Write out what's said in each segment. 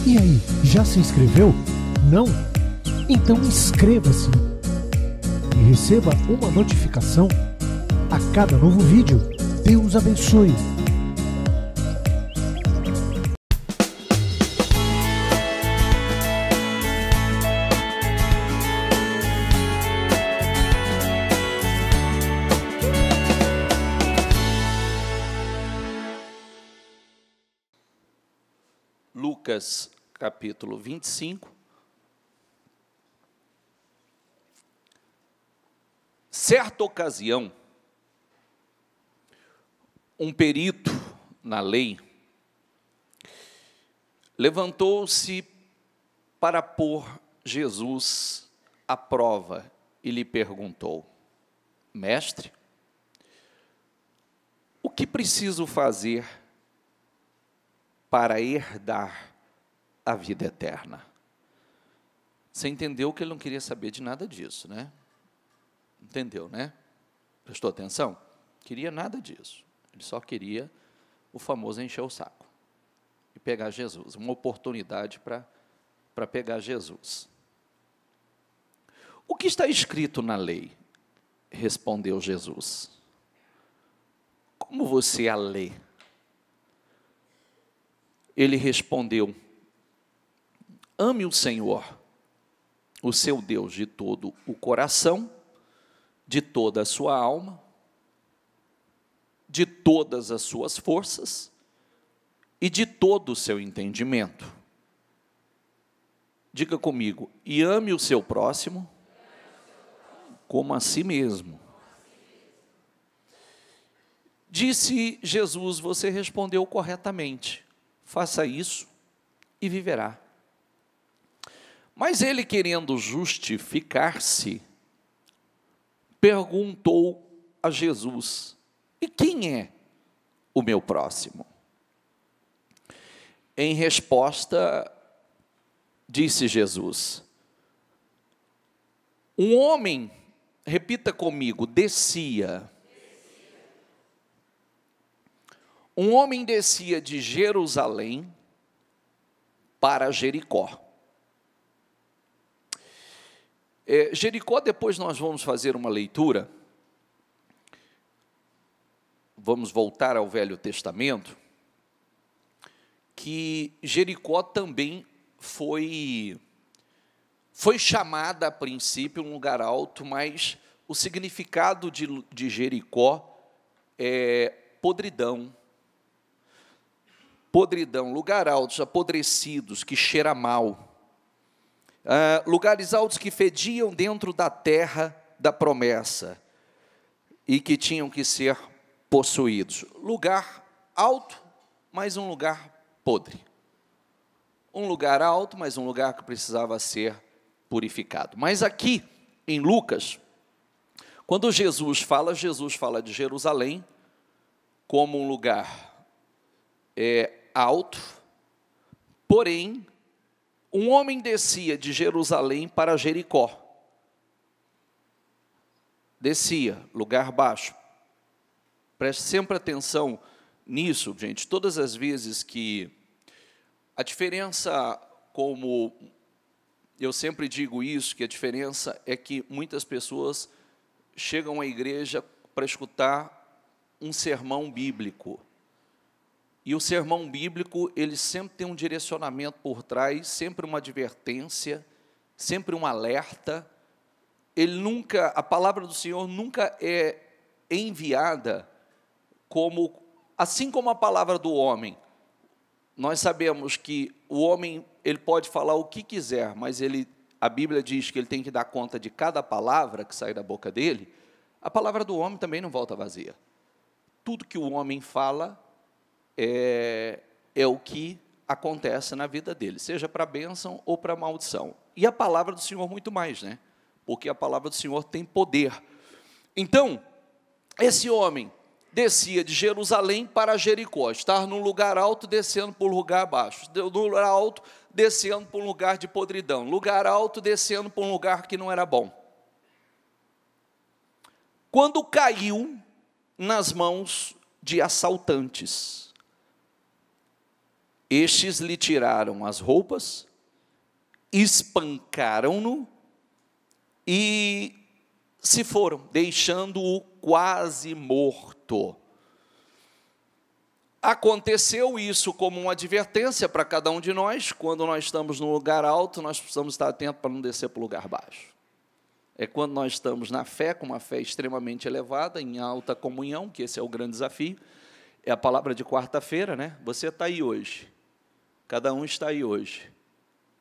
E aí, já se inscreveu? Não? Então inscreva-se e receba uma notificação a cada novo vídeo. Deus abençoe! Lucas, capítulo 25. Certa ocasião, um perito na lei levantou-se para pôr Jesus à prova e lhe perguntou: Mestre, o que preciso fazer para herdar a vida eterna? Você entendeu que ele não queria saber de nada disso, né? Entendeu, né? Prestou atenção? Queria nada disso. Ele só queria o famoso encher o saco e pegar Jesus, uma oportunidade para pegar Jesus. O que está escrito na lei? Respondeu Jesus. Como você a lê? Ele respondeu: ame o Senhor, o seu Deus, de todo o coração, de toda a sua alma, de todas as suas forças e de todo o seu entendimento. Diga comigo: e ame o seu próximo como a si mesmo. Disse Jesus: você respondeu corretamente. Faça isso e viverá. Mas ele, querendo justificar-se, perguntou a Jesus: e quem é o meu próximo? Em resposta, disse Jesus: um homem, repita comigo, descia. Um homem descia de Jerusalém para Jericó. Jericó, depois nós vamos fazer uma leitura, vamos voltar ao Velho Testamento, que Jericó também foi chamada a princípio um lugar alto, mas o significado de Jericó é podridão. Podridão, lugar altos, apodrecidos, que cheira mal. Lugares altos que fediam dentro da terra da promessa e que tinham que ser possuídos. Lugar alto, mas um lugar podre. Um lugar alto, mas um lugar que precisava ser purificado. Mas aqui, em Lucas, quando Jesus fala de Jerusalém como um lugar alto, porém, um homem descia de Jerusalém para Jericó. Descia, lugar baixo. Preste sempre atenção nisso, gente. Todas as vezes que a diferença, como eu sempre digo isso, que a diferença é que muitas pessoas chegam à igreja para escutar um sermão bíblico. E o sermão bíblico, ele sempre tem um direcionamento por trás, sempre uma advertência, sempre um alerta. A palavra do Senhor nunca é enviada assim como a palavra do homem. Nós sabemos que o homem, ele pode falar o que quiser, mas a Bíblia diz que ele tem que dar conta de cada palavra que sai da boca dele. A palavra do homem também não volta vazia. Tudo que o homem fala é o que acontece na vida dele, seja para bênção ou para maldição. E a palavra do Senhor muito mais, né? Porque a palavra do Senhor tem poder. Então, esse homem descia de Jerusalém para Jericó, estar num lugar alto, descendo por um lugar baixo, no lugar alto, descendo por um lugar de podridão, lugar alto, descendo por um lugar que não era bom. Quando caiu nas mãos de assaltantes, Estes lhe tiraram as roupas, espancaram-no e se foram, deixando-o quase morto. Aconteceu isso como uma advertência para cada um de nós. Quando nós estamos num lugar alto, nós precisamos estar atentos para não descer para o lugar baixo. É quando nós estamos na fé, com uma fé extremamente elevada, em alta comunhão, que esse é o grande desafio. É a palavra de quarta-feira, né? Você está aí hoje. Cada um está aí hoje.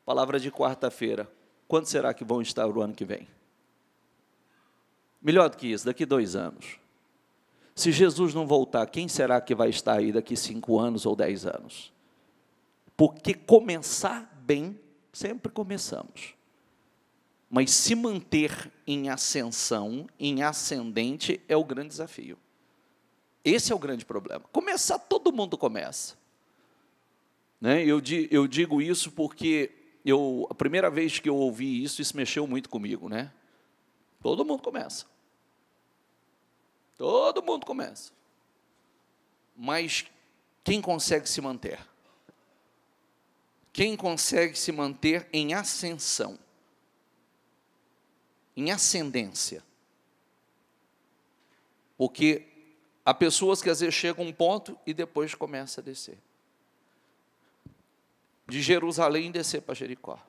Palavra de quarta-feira. Quando será que vão estar o ano que vem? Melhor do que isso, daqui 2 anos. Se Jesus não voltar, quem será que vai estar aí daqui 5 anos ou 10 anos? Porque começar bem, sempre começamos. Mas se manter em ascensão, em ascendente, é o grande desafio. Esse é o grande problema. Começar, todo mundo começa. Né? Eu digo isso porque a primeira vez que eu ouvi isso mexeu muito comigo. Né? Todo mundo começa. Todo mundo começa. Mas quem consegue se manter? Quem consegue se manter em ascensão? Em ascendência? Porque há pessoas que às vezes chegam a um ponto e depois começa a descer. De Jerusalém descer para Jericó.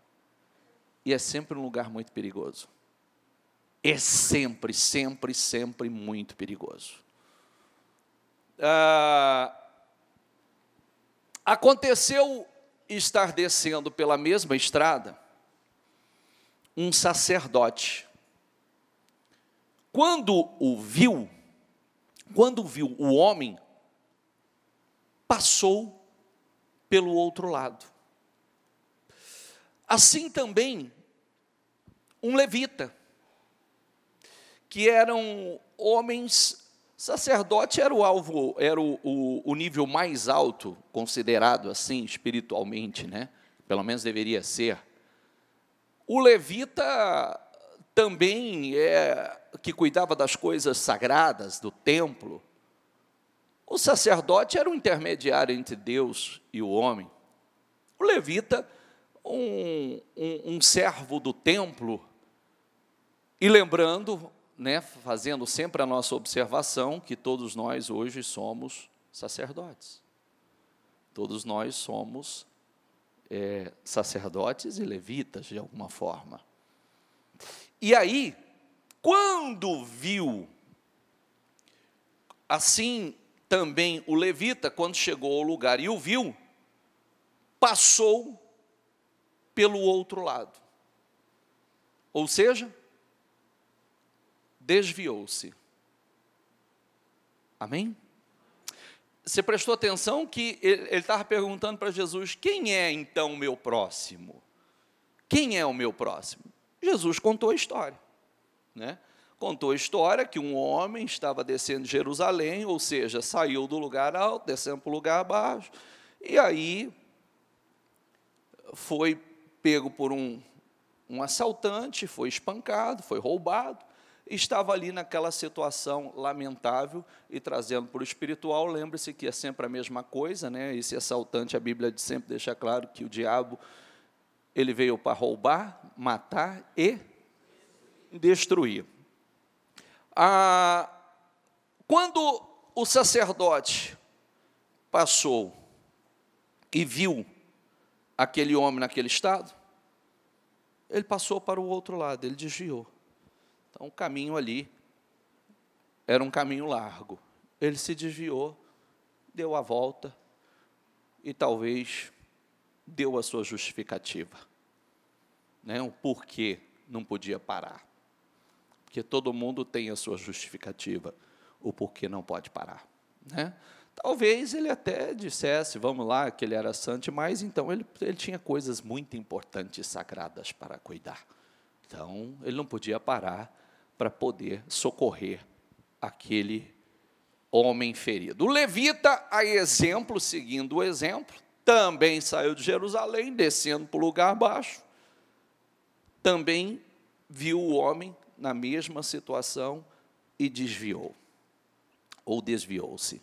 E é sempre um lugar muito perigoso. É sempre, sempre, sempre muito perigoso. Aconteceu estar descendo pela mesma estrada um sacerdote. Quando viu o homem, passou pelo outro lado. Assim também um levita, que eram homens, sacerdote era o alvo, era o nível mais alto, considerado assim, espiritualmente, né? Pelo menos deveria ser. O levita também que cuidava das coisas sagradas do templo. O sacerdote era o intermediário entre Deus e o homem. O levita, um servo do templo, e lembrando, né, fazendo sempre a nossa observação, que todos nós hoje somos sacerdotes. Todos nós somos sacerdotes e levitas, de alguma forma. E aí, quando viu, assim também o levita, quando chegou ao lugar e o viu, passou pelo outro lado. Ou seja, desviou-se. Amém? Você prestou atenção que ele estava perguntando para Jesus, quem é então o meu próximo? Quem é o meu próximo? Jesus contou a história. Né? Contou a história que um homem estava descendo de Jerusalém, ou seja, saiu do lugar alto, descendo para o lugar baixo, e aí foi pego por um assaltante, foi espancado, foi roubado, estava ali naquela situação lamentável e trazendo para o espiritual. Lembre-se que é sempre a mesma coisa, né? Esse assaltante, a Bíblia sempre deixa claro que o diabo, ele veio para roubar, matar e destruir. Quando o sacerdote passou e viu aquele homem naquele estado, ele passou para o outro lado, ele desviou. Então, o caminho ali era um caminho largo. Ele se desviou, deu a volta e talvez deu a sua justificativa. Né? O porquê não podia parar. Porque todo mundo tem a sua justificativa, o porquê não pode parar. Né? Talvez ele até dissesse, vamos lá, que ele era santo, mas então ele tinha coisas muito importantes, sagradas para cuidar. Então, ele não podia parar para poder socorrer aquele homem ferido. O levita, a exemplo, seguindo o exemplo, também saiu de Jerusalém, descendo para o lugar baixo, também viu o homem na mesma situação e desviou, ou desviou-se.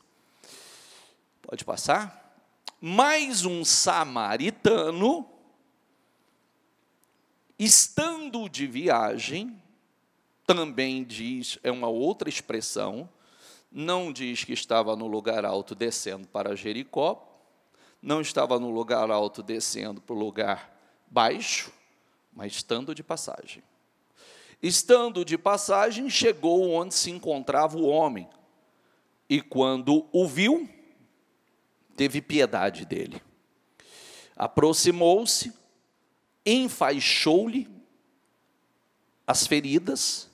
Pode passar? Mas um samaritano, estando de viagem, também diz, é uma outra expressão, não diz que estava no lugar alto descendo para Jericó, não estava no lugar alto descendo para o lugar baixo, mas estando de passagem. Estando de passagem, chegou onde se encontrava o homem, e quando o viu, teve piedade dele. Aproximou-se, enfaixou-lhe as feridas,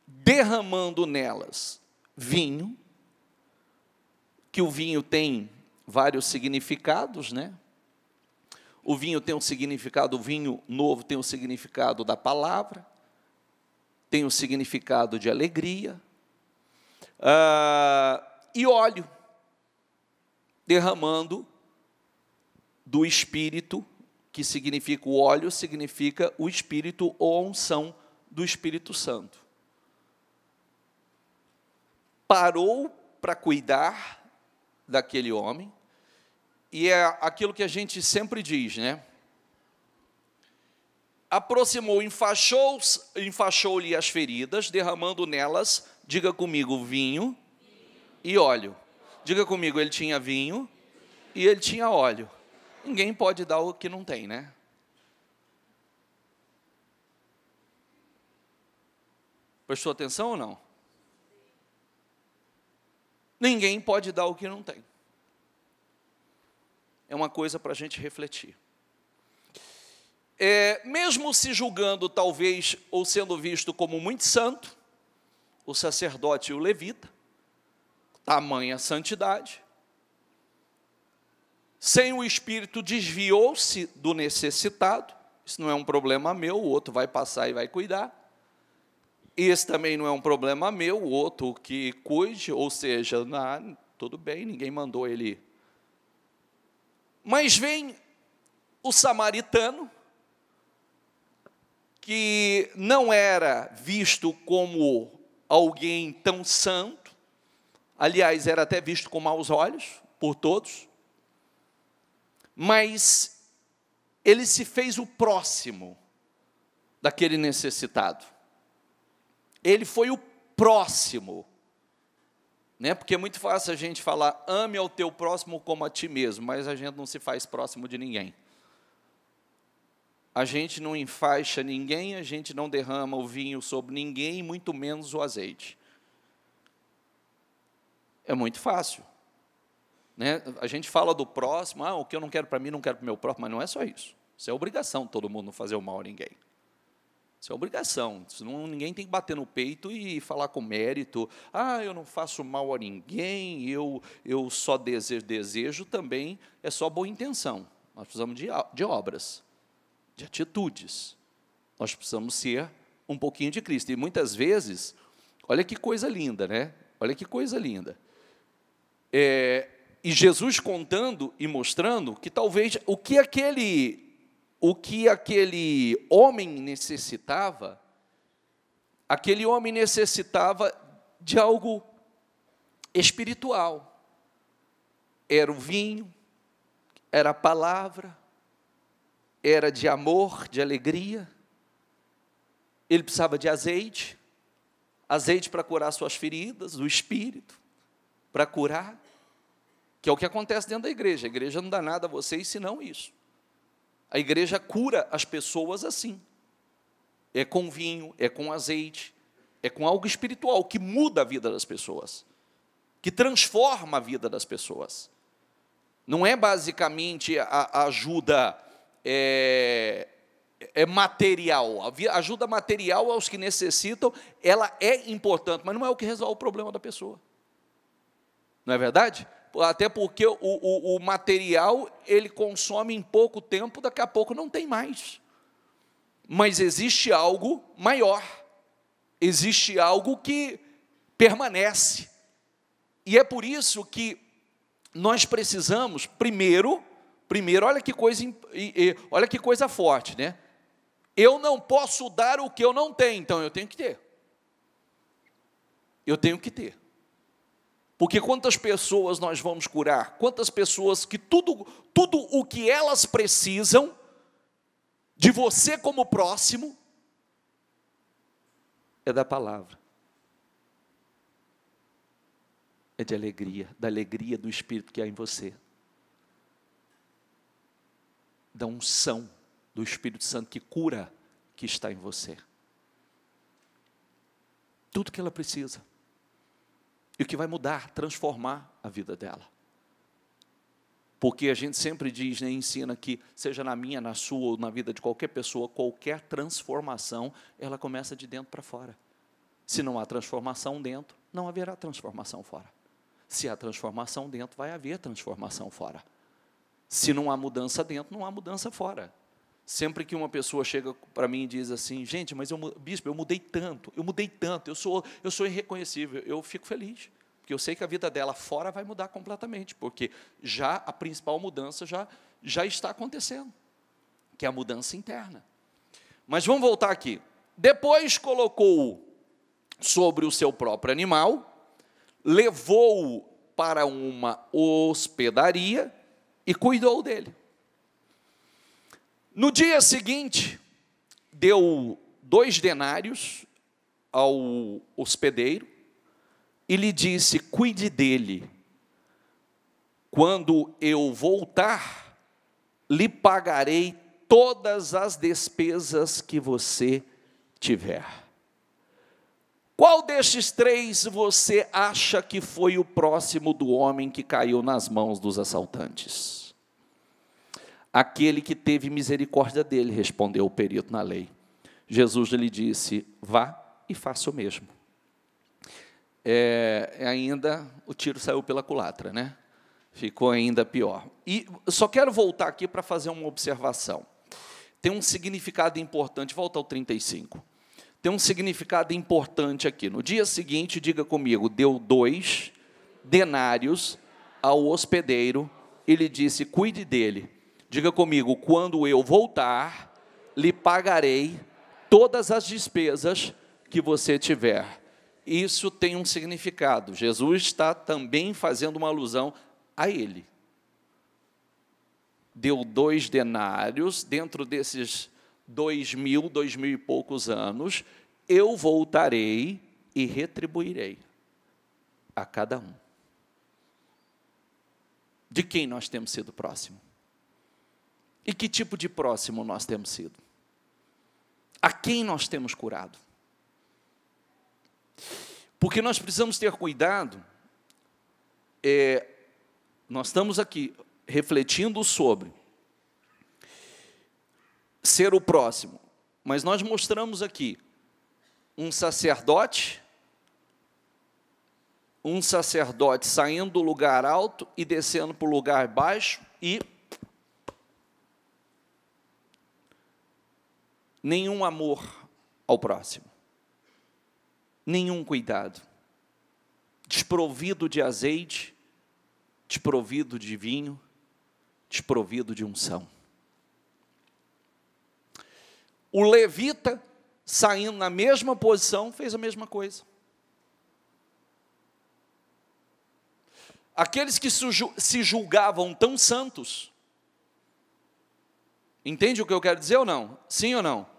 derramando nelas vinho, que o vinho tem vários significados, né? O vinho tem um significado, o vinho novo tem um significado da palavra, tem um significado de alegria, e óleo, derramando do Espírito, que significa o óleo, significa o Espírito ou a unção do Espírito Santo. Parou para cuidar daquele homem, e é aquilo que a gente sempre diz, né? Aproximou, enfaixou-lhe as feridas, derramando nelas, diga comigo, vinho e óleo. Diga comigo, ele tinha vinho e ele tinha óleo. Ninguém pode dar o que não tem, né? Prestou atenção ou não? Ninguém pode dar o que não tem. É uma coisa para a gente refletir. Mesmo se julgando, talvez, ou sendo visto como muito santo, o sacerdote e o levita, tamanha santidade, sem o Espírito desviou-se do necessitado, isso não é um problema meu, o outro vai passar e vai cuidar, esse também não é um problema meu, o outro que cuide, ou seja, tudo bem, ninguém mandou ele. Mas vem o samaritano, que não era visto como alguém tão santo, aliás, era até visto com maus olhos por todos, mas ele se fez o próximo daquele necessitado. Ele foi o próximo, né? Porque é muito fácil a gente falar, ame ao teu próximo como a ti mesmo, mas a gente não se faz próximo de ninguém. A gente não enfaixa ninguém, a gente não derrama o vinho sobre ninguém, muito menos o azeite. É muito fácil, né? A gente fala do próximo, o que eu não quero para mim, não quero para o meu próximo, mas não é só isso. Isso é obrigação, todo mundo não fazer o mal a ninguém. Isso é obrigação, senão ninguém tem que bater no peito e falar com mérito, eu não faço mal a ninguém, eu só desejo também, é só boa intenção. Nós precisamos de obras, de atitudes. Nós precisamos ser um pouquinho de Cristo. E muitas vezes, olha que coisa linda, né? Olha que coisa linda. E Jesus contando e mostrando que talvez o que aquele homem necessitava de algo espiritual. Era o vinho, era a palavra, era de amor, de alegria. Ele precisava de azeite para curar suas feridas, do Espírito, para curar, que é o que acontece dentro da igreja. A igreja não dá nada a vocês senão isso. A igreja cura as pessoas assim. É com vinho, é com azeite, é com algo espiritual que muda a vida das pessoas, que transforma a vida das pessoas. Não é basicamente a ajuda material. A ajuda material aos que necessitam, ela é importante, mas não é o que resolve o problema da pessoa. Não é verdade? Até porque o material, ele consome em pouco tempo, daqui a pouco não tem mais. Mas existe algo maior, existe algo que permanece. E é por isso que nós precisamos, primeiro, olha que coisa forte, né? Eu não posso dar o que eu não tenho, então eu tenho que ter. Eu tenho que ter. Porque quantas pessoas nós vamos curar? Quantas pessoas que tudo o que elas precisam, de você como próximo, é da palavra. É de alegria, da alegria do Espírito que há em você. Da unção do Espírito Santo que cura, que está em você. Tudo que ela precisa. E o que vai mudar, transformar a vida dela. Porque a gente sempre diz, né, ensina que, seja na minha, na sua ou na vida de qualquer pessoa, qualquer transformação, ela começa de dentro para fora. Se não há transformação dentro, não haverá transformação fora. Se há transformação dentro, vai haver transformação fora. Se não há mudança dentro, não há mudança fora. Sempre que uma pessoa chega para mim e diz assim, gente, mas bispo, eu mudei tanto, eu sou irreconhecível, eu fico feliz, porque eu sei que a vida dela fora vai mudar completamente, porque já a principal mudança já está acontecendo, que é a mudança interna. Mas vamos voltar aqui. Depois colocou-o sobre o seu próprio animal, levou-o para uma hospedaria e cuidou dele. No dia seguinte, deu 2 denários ao hospedeiro e lhe disse, cuide dele. Quando eu voltar, lhe pagarei todas as despesas que você tiver. Qual destes 3 você acha que foi o próximo do homem que caiu nas mãos dos assaltantes? Aquele que teve misericórdia dele, respondeu o perito na lei. Jesus lhe disse, vá e faça o mesmo. Ainda o tiro saiu pela culatra, né? Ficou ainda pior. E só quero voltar aqui para fazer uma observação. Tem um significado importante, volta ao 35. Tem um significado importante aqui. No dia seguinte, diga comigo, deu 2 denários ao hospedeiro e lhe disse, cuide dele. Diga comigo, quando eu voltar, lhe pagarei todas as despesas que você tiver. Isso tem um significado. Jesus está também fazendo uma alusão a ele. Deu 2 denários, dentro desses 2.000 e poucos anos, eu voltarei e retribuirei a cada um. De quem nós temos sido próximo? E que tipo de próximo nós temos sido? A quem nós temos curado? Porque nós precisamos ter cuidado, nós estamos aqui refletindo sobre ser o próximo, mas nós mostramos aqui um sacerdote saindo do lugar alto e descendo para o lugar baixo e nenhum amor ao próximo, nenhum cuidado, desprovido de azeite, desprovido de vinho, desprovido de unção. O levita, saindo na mesma posição, fez a mesma coisa. Aqueles que se julgavam tão santos, entende o que eu quero dizer ou não? Sim ou não?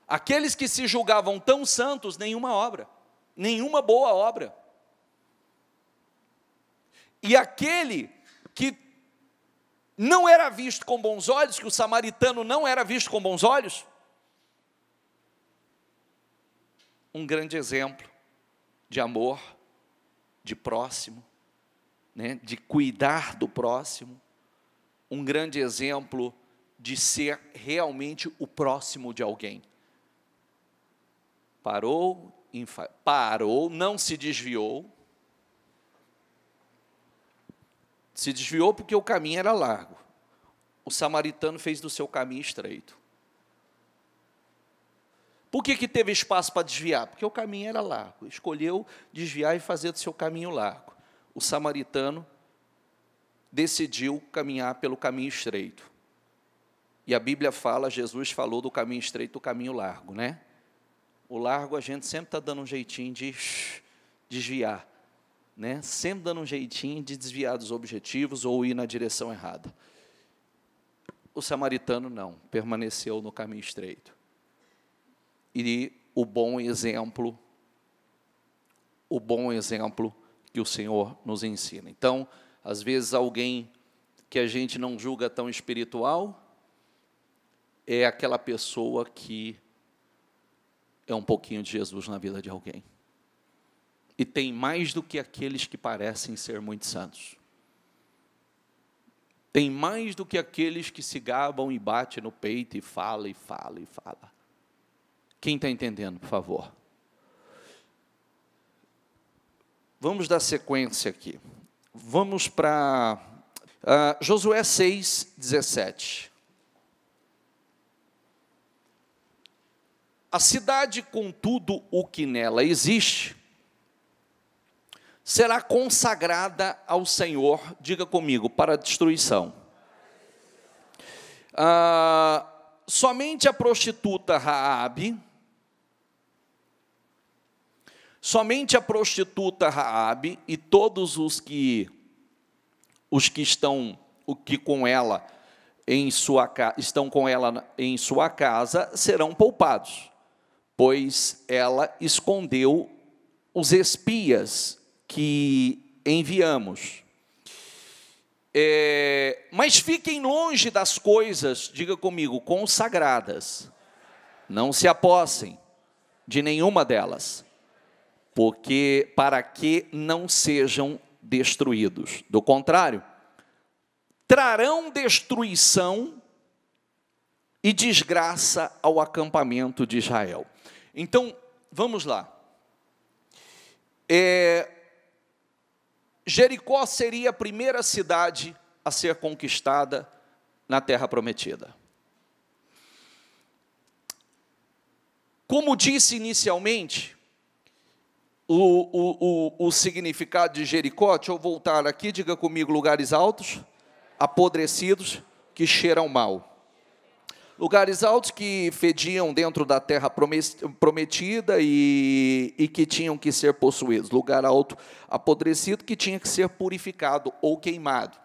Aqueles que se julgavam tão santos, nenhuma obra, nenhuma boa obra. E aquele que não era visto com bons olhos, que o samaritano não era visto com bons olhos, um grande exemplo de amor, de próximo, né, de cuidar do próximo, um grande exemplo de ser realmente o próximo de alguém. Parou, não se desviou. Se desviou porque o caminho era largo. O samaritano fez do seu caminho estreito. Por que teve espaço para desviar? Porque o caminho era largo. Escolheu desviar e fazer do seu caminho largo. O samaritano decidiu caminhar pelo caminho estreito. E a Bíblia fala, Jesus falou do caminho estreito, do caminho largo, né? O largo a gente sempre está dando um jeitinho de desviar, né, sempre dando um jeitinho de desviar dos objetivos ou ir na direção errada. O samaritano não, permaneceu no caminho estreito. E o bom exemplo que o Senhor nos ensina. Então, às vezes alguém que a gente não julga tão espiritual é aquela pessoa que é um pouquinho de Jesus na vida de alguém. E tem mais do que aqueles que parecem ser muito santos. Tem mais do que aqueles que se gabam e batem no peito e fala, e fala, e fala. Quem está entendendo, por favor? Vamos dar sequência aqui. Vamos para Josué 6:17. A cidade, com tudo o que nela existe, será consagrada ao Senhor, diga comigo, para a destruição. Somente a prostituta Raabe, e todos os que estão com ela estão com ela em sua casa serão poupados, pois ela escondeu os espias que enviamos. Mas fiquem longe das coisas, diga comigo, consagradas. Não se apossem de nenhuma delas, para que não sejam destruídos. Do contrário, trarão destruição e desgraça ao acampamento de Israel. Então, vamos lá. Jericó seria a primeira cidade a ser conquistada na Terra Prometida. Como disse inicialmente, o significado de Jericó, deixa eu voltar aqui, diga comigo, lugares altos, apodrecidos, que cheiram mal. Lugares altos que fediam dentro da terra prometida e que tinham que ser possuídos. Lugar alto apodrecido que tinha que ser purificado ou queimado.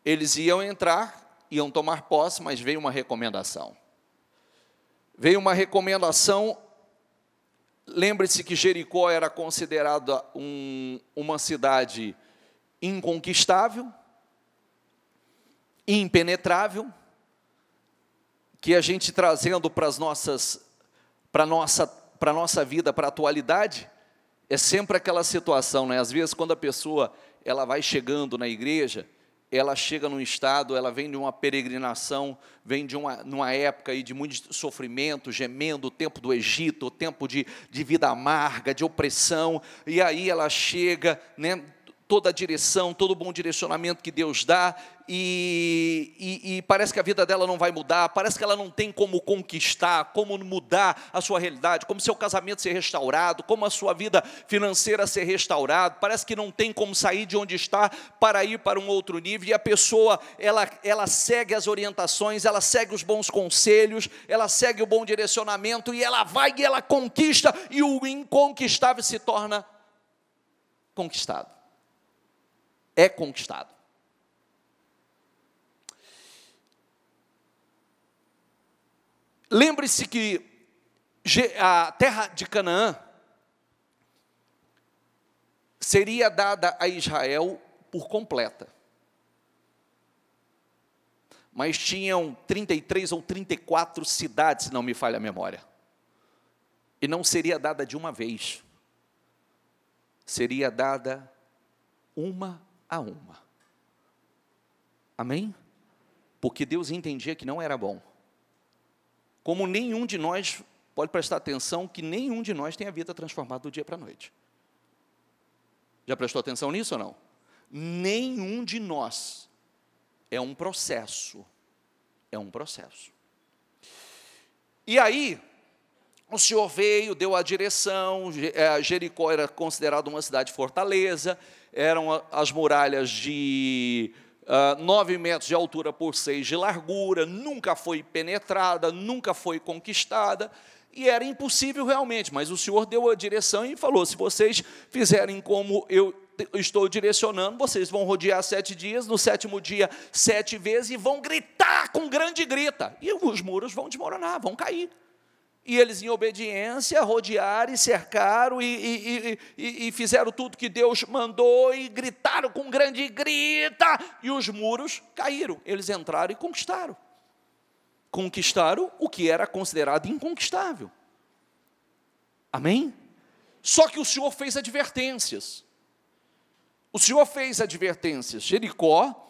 Eles iam entrar, iam tomar posse, mas veio uma recomendação. Lembre-se que Jericó era considerada uma cidade inconquistável, impenetrável, que a gente trazendo para a nossa vida, para a atualidade, é sempre aquela situação, né? Às vezes, quando a pessoa ela vai chegando na igreja, ela chega num estado, ela vem de uma peregrinação, vem numa época aí de muito sofrimento, gemendo, o tempo do Egito, o tempo de vida amarga, de opressão, e aí ela chega, né? Toda a direção, todo o bom direcionamento que Deus dá, e parece que a vida dela não vai mudar, parece que ela não tem como conquistar, como mudar a sua realidade, como seu casamento ser restaurado, como a sua vida financeira ser restaurada, parece que não tem como sair de onde está para ir para um outro nível, e a pessoa, ela segue as orientações, ela segue os bons conselhos, ela segue o bom direcionamento, e ela vai e ela conquista, e o inconquistável se torna conquistado. É conquistado. Lembre-se que a terra de Canaã seria dada a Israel por completa. Mas tinham 33 ou 34 cidades, se não me falha a memória. E não seria dada de uma vez. Seria dada uma a uma. Amém? Porque Deus entendia que não era bom. Como nenhum de nós, pode prestar atenção, que nenhum de nós tem a vida transformada do dia para a noite. Já prestou atenção nisso ou não? Nenhum de nós. É um processo. É um processo. E aí, o Senhor veio, deu a direção, Jericó era considerada uma cidade fortaleza, eram as muralhas de 9 metros de altura por 6 de largura, nunca foi penetrada, nunca foi conquistada, e era impossível realmente, mas o Senhor deu a direção e falou, se vocês fizerem como eu estou direcionando, vocês vão rodear 7 dias, no 7º dia 7 vezes, e vão gritar com grande grita, e os muros vão desmoronar, vão cair. E eles, em obediência, rodearam e cercaram e fizeram tudo que Deus mandou e gritaram com grande grita, e os muros caíram. Eles entraram e conquistaram. Conquistaram o que era considerado inconquistável. Amém? Só que o Senhor fez advertências. O Senhor fez advertências. Jericó,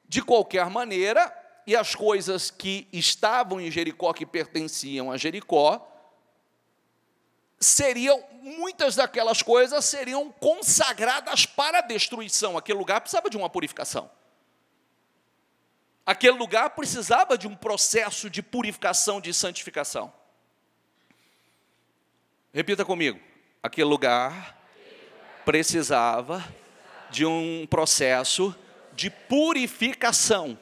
de qualquer maneira, e as coisas que estavam em Jericó, que pertenciam a Jericó, muitas daquelas coisas seriam consagradas para a destruição. Aquele lugar precisava de uma purificação. Aquele lugar precisava de um processo de purificação, de santificação. Repita comigo. Aquele lugar precisava de um processo de purificação.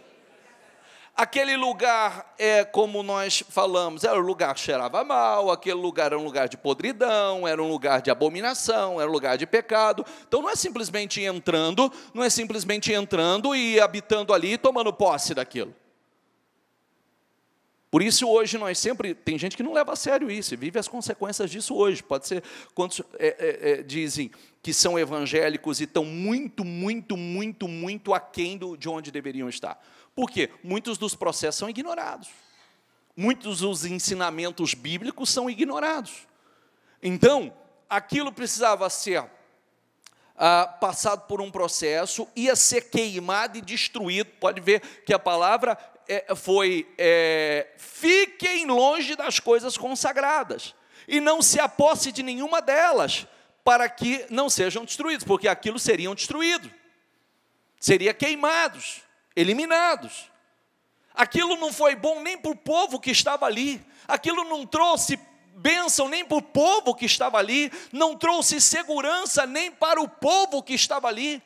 Aquele lugar, como nós falamos, era um lugar que cheirava mal, aquele lugar era um lugar de podridão, era um lugar de abominação, era um lugar de pecado. Então não é simplesmente entrando e habitando ali, tomando posse daquilo. Por isso hoje nós sempre, tem gente que não leva a sério isso, e vive as consequências disso hoje. Pode ser, quantos dizem que são evangélicos e estão muito aquém de onde deveriam estar. Por quê? Muitos dos processos são ignorados. Muitos dos ensinamentos bíblicos são ignorados. Então, aquilo precisava ser passado por um processo, ia ser queimado e destruído. Pode ver que a palavra foi, fiquem longe das coisas consagradas, e não se aposse de nenhuma delas, para que não sejam destruídos, porque aquilo seriam destruídos, seria queimados, eliminados. Aquilo não foi bom nem para o povo que estava ali, aquilo não trouxe bênção nem para o povo que estava ali, não trouxe segurança nem para o povo que estava ali.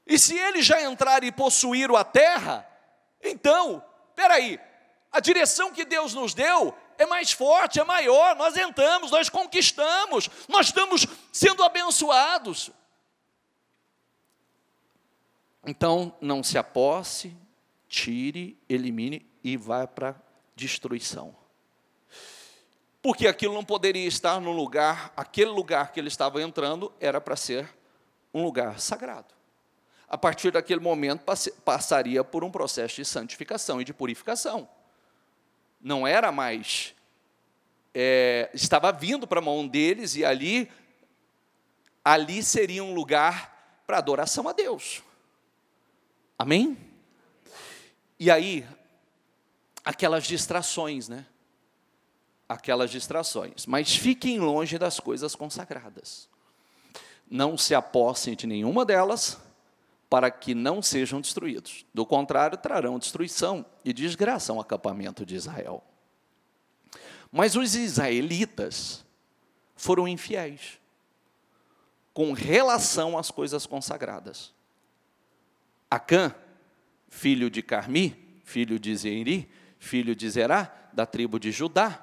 E se eles já entraram e possuíram a terra, então, espera aí, a direção que Deus nos deu é mais forte, é maior, nós entramos, nós conquistamos, nós estamos sendo abençoados. Então, não se aposse, tire, elimine e vá para a destruição. Porque aquilo não poderia estar no lugar, aquele lugar que ele estava entrando era para ser um lugar sagrado. A partir daquele momento, passaria por um processo de santificação e de purificação. Não era mais, estava vindo para a mão deles, e ali seria um lugar para adoração a Deus. Amém? E aí, aquelas distrações, né? Aquelas distrações. Mas fiquem longe das coisas consagradas. Não se apossem de nenhuma delas, para que não sejam destruídos. Do contrário, trarão destruição e desgraça ao acampamento de Israel. Mas os israelitas foram infiéis com relação às coisas consagradas. Acã, filho de Carmi, filho de Zeiri, filho de Zerá, da tribo de Judá,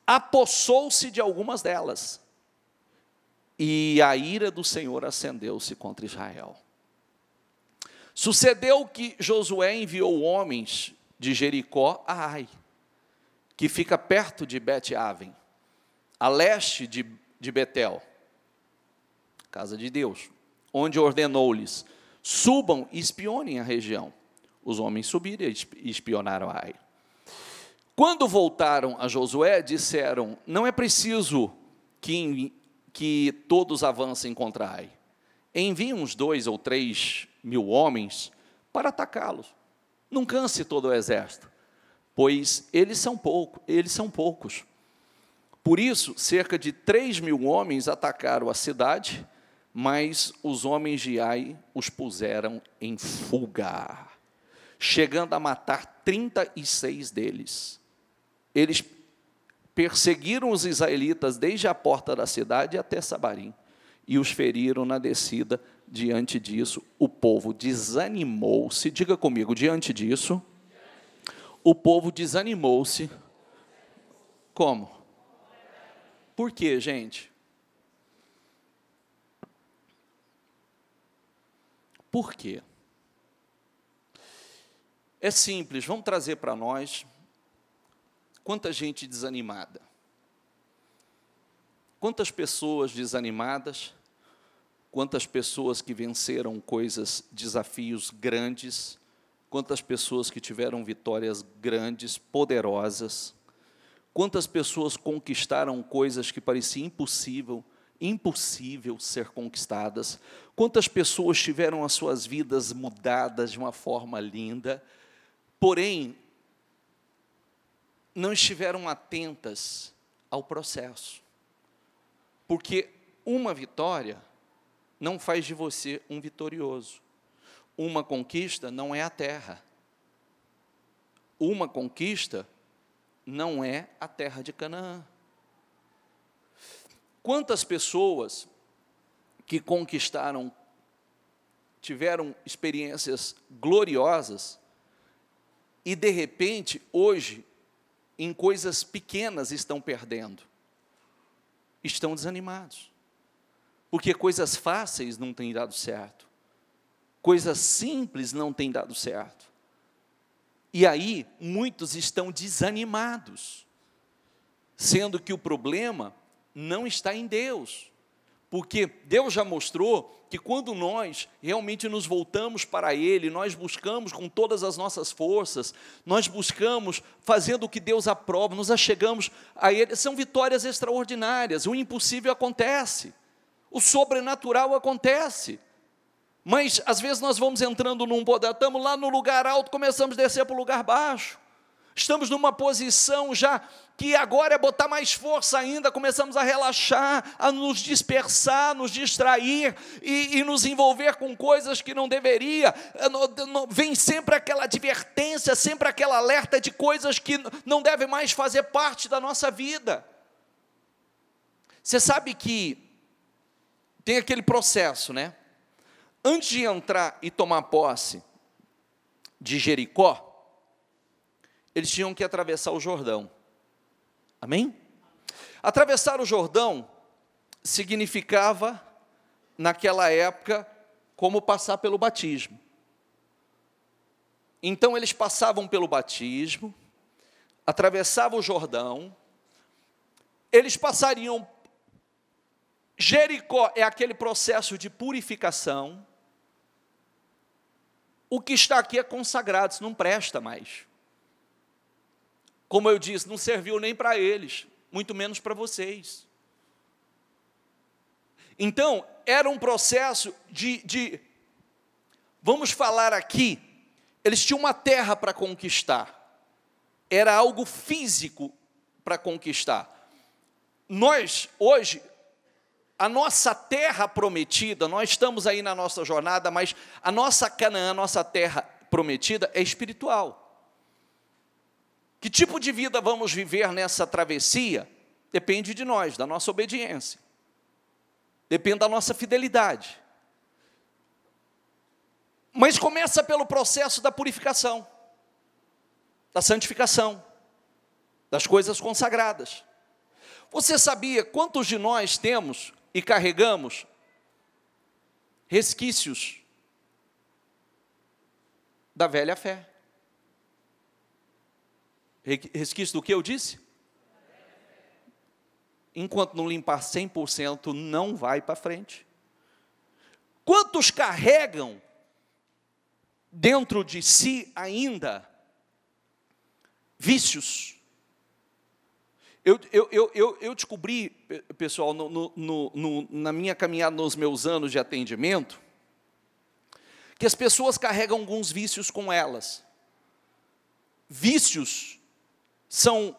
apossou-se de algumas delas, e a ira do Senhor acendeu-se contra Israel. Sucedeu que Josué enviou homens de Jericó a Ai, que fica perto de Bet-Aven, a leste de Betel, casa de Deus, onde ordenou-lhes, subam e espionem a região. Os homens subiram e espionaram a Ai. Quando voltaram a Josué, disseram, não é preciso que todos avancem contra Ai. Enviem uns 2 ou 3 mil homens para atacá-los. Não canse todo o exército, pois eles são poucos. Por isso, cerca de 3 mil homens atacaram a cidade, mas os homens de Ai os puseram em fuga, chegando a matar 36 deles. Eles perseguiram os israelitas desde a porta da cidade até Sabarim, e os feriram na descida. Diante disso, o povo desanimou-se. Diga comigo, diante disso, o povo desanimou-se Como? Por quê, gente? Por quê? É simples, vamos trazer para nós quanta gente desanimada. Quantas pessoas desanimadas, quantas pessoas que venceram coisas, desafios grandes, quantas pessoas que tiveram vitórias grandes, poderosas, quantas pessoas conquistaram coisas que pareciam impossível ser conquistadas, quantas pessoas tiveram as suas vidas mudadas de uma forma linda, porém, não estiveram atentas ao processo. Porque uma vitória não faz de você um vitorioso. Uma conquista não é a terra. Uma conquista não é a terra de Canaã. Quantas pessoas que conquistaram, tiveram experiências gloriosas e, de repente, hoje, em coisas pequenas estão perdendo? Estão desanimados. Porque coisas fáceis não têm dado certo. Coisas simples não têm dado certo. E aí, muitos estão desanimados, sendo que o problema não está em Deus, porque Deus já mostrou que quando nós realmente nos voltamos para Ele, nós buscamos com todas as nossas forças, nós buscamos fazendo o que Deus aprova, nos achegamos a Ele, são vitórias extraordinárias, o impossível acontece, o sobrenatural acontece. Mas, às vezes, nós vamos entrando estamos lá no lugar alto, começamos a descer para o lugar baixo. Estamos numa posição já que agora é botar mais força ainda, começamos a relaxar, a nos dispersar, nos distrair e nos envolver com coisas que não deveria. Vem sempre aquela advertência, sempre aquela alerta de coisas que não devem mais fazer parte da nossa vida. Você sabe que tem aquele processo, né? Antes de entrar e tomar posse de Jericó, eles tinham que atravessar o Jordão. Amém? Atravessar o Jordão significava, naquela época, como passar pelo batismo. Então, eles passavam pelo batismo, atravessavam o Jordão, eles passariam. Jericó é aquele processo de purificação. O que está aqui é consagrado, isso não presta mais. Como eu disse, não serviu nem para eles, muito menos para vocês. Então, era um processo vamos falar aqui, eles tinham uma terra para conquistar. Era algo físico para conquistar. Nós, hoje, a nossa terra prometida, nós estamos aí na nossa jornada, mas a nossa Canaã, a nossa terra prometida é espiritual. Que tipo de vida vamos viver nessa travessia? Depende de nós, da nossa obediência. Depende da nossa fidelidade. Mas começa pelo processo da purificação, da santificação, das coisas consagradas. Você sabia quantos de nós temos e carregamos resquícios da velha fé? Resquício do que eu disse? Enquanto não limpar 100%, não vai para frente. Quantos carregam dentro de si ainda vícios? Eu descobri, pessoal, na minha caminhada, nos meus anos de atendimento, que as pessoas carregam alguns vícios com elas. Vícios são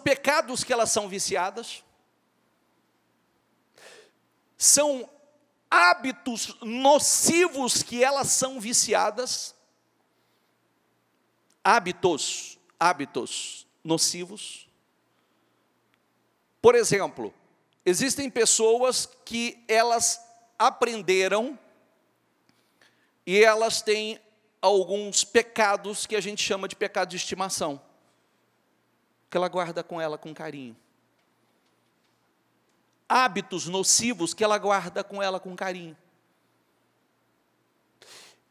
pecados que elas são viciadas, são hábitos nocivos que elas são viciadas, hábitos nocivos. Por exemplo, existem pessoas que elas aprenderam e elas têm alguns pecados que a gente chama de pecado de estimação. que ela guarda com ela com carinho. Hábitos nocivos que ela guarda com ela com carinho.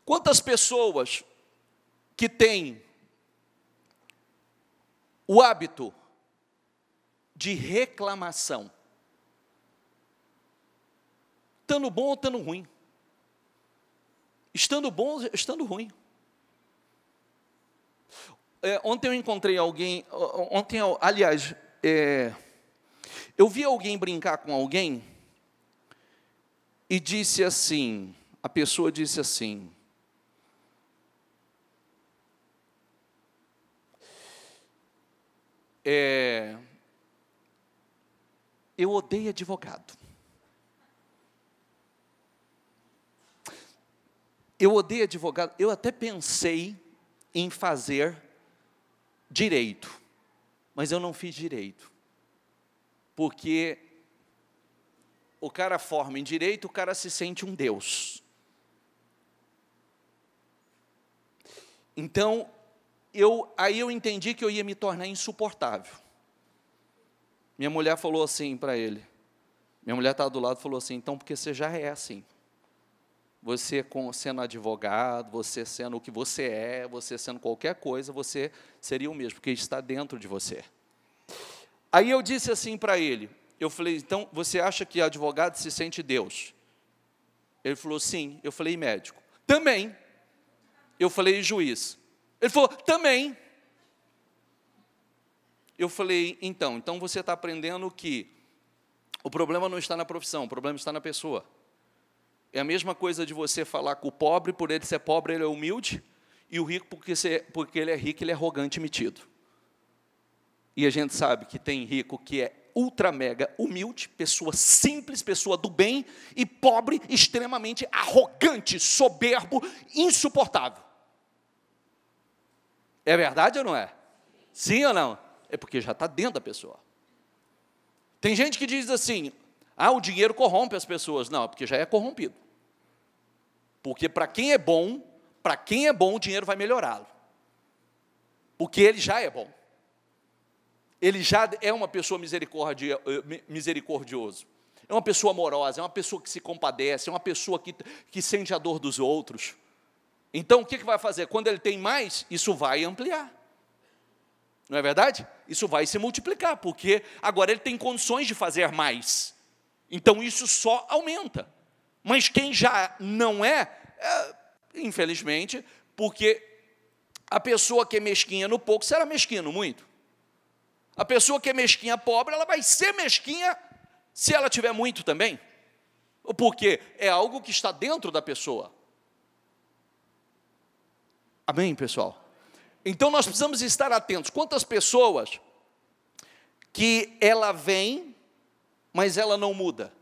Quantas pessoas que têm o hábito de reclamação, estando bom ou estando ruim, estando bom ou estando ruim. Ontem eu encontrei alguém, aliás, eu vi alguém brincar com alguém e disse assim, a pessoa disse assim, eu odeio advogado. Eu odeio advogado. Eu até pensei em fazer direito, mas eu não fiz direito. Porque o cara forma em direito, o cara se sente um Deus. Então, aí eu entendi que eu ia me tornar insuportável. Minha mulher falou assim para ele, minha mulher estava do lado e falou assim, então porque você já é assim. Você sendo advogado, você sendo o que você é, você sendo qualquer coisa, você seria o mesmo, porque está dentro de você. Aí eu disse assim para ele, eu falei, então você acha que advogado se sente Deus? Ele falou, sim. Eu falei, médico? Também. Eu falei, juiz? Ele falou, também. Eu falei, então você está aprendendo que o problema não está na profissão, o problema está na pessoa. É a mesma coisa de você falar com o pobre, por ele ser pobre, ele é humilde, e o rico, porque ele é rico, ele é arrogante e metido. E a gente sabe que tem rico que é ultra mega humilde, pessoa simples, pessoa do bem, e pobre, extremamente arrogante, soberbo, insuportável. É verdade ou não é? Sim ou não? É porque já está dentro da pessoa. Tem gente que diz assim, o dinheiro corrompe as pessoas. Não, é porque já é corrompido. Porque para quem é bom, o dinheiro vai melhorá-lo. Porque ele já é bom. Ele já é uma pessoa misericordioso. É uma pessoa amorosa, é uma pessoa que se compadece, é uma pessoa que sente a dor dos outros. Então, o que vai fazer? Quando ele tem mais, isso vai ampliar. Não é verdade? Isso vai se multiplicar, porque agora ele tem condições de fazer mais. Então, isso só aumenta. Mas quem já não infelizmente, porque a pessoa que é mesquinha no pouco, será mesquinha no muito. A pessoa que é mesquinha pobre, ela vai ser mesquinha se ela tiver muito também. Porque é algo que está dentro da pessoa. Amém, pessoal? Então, nós precisamos estar atentos. Quantas pessoas que ela vem, mas ela não muda.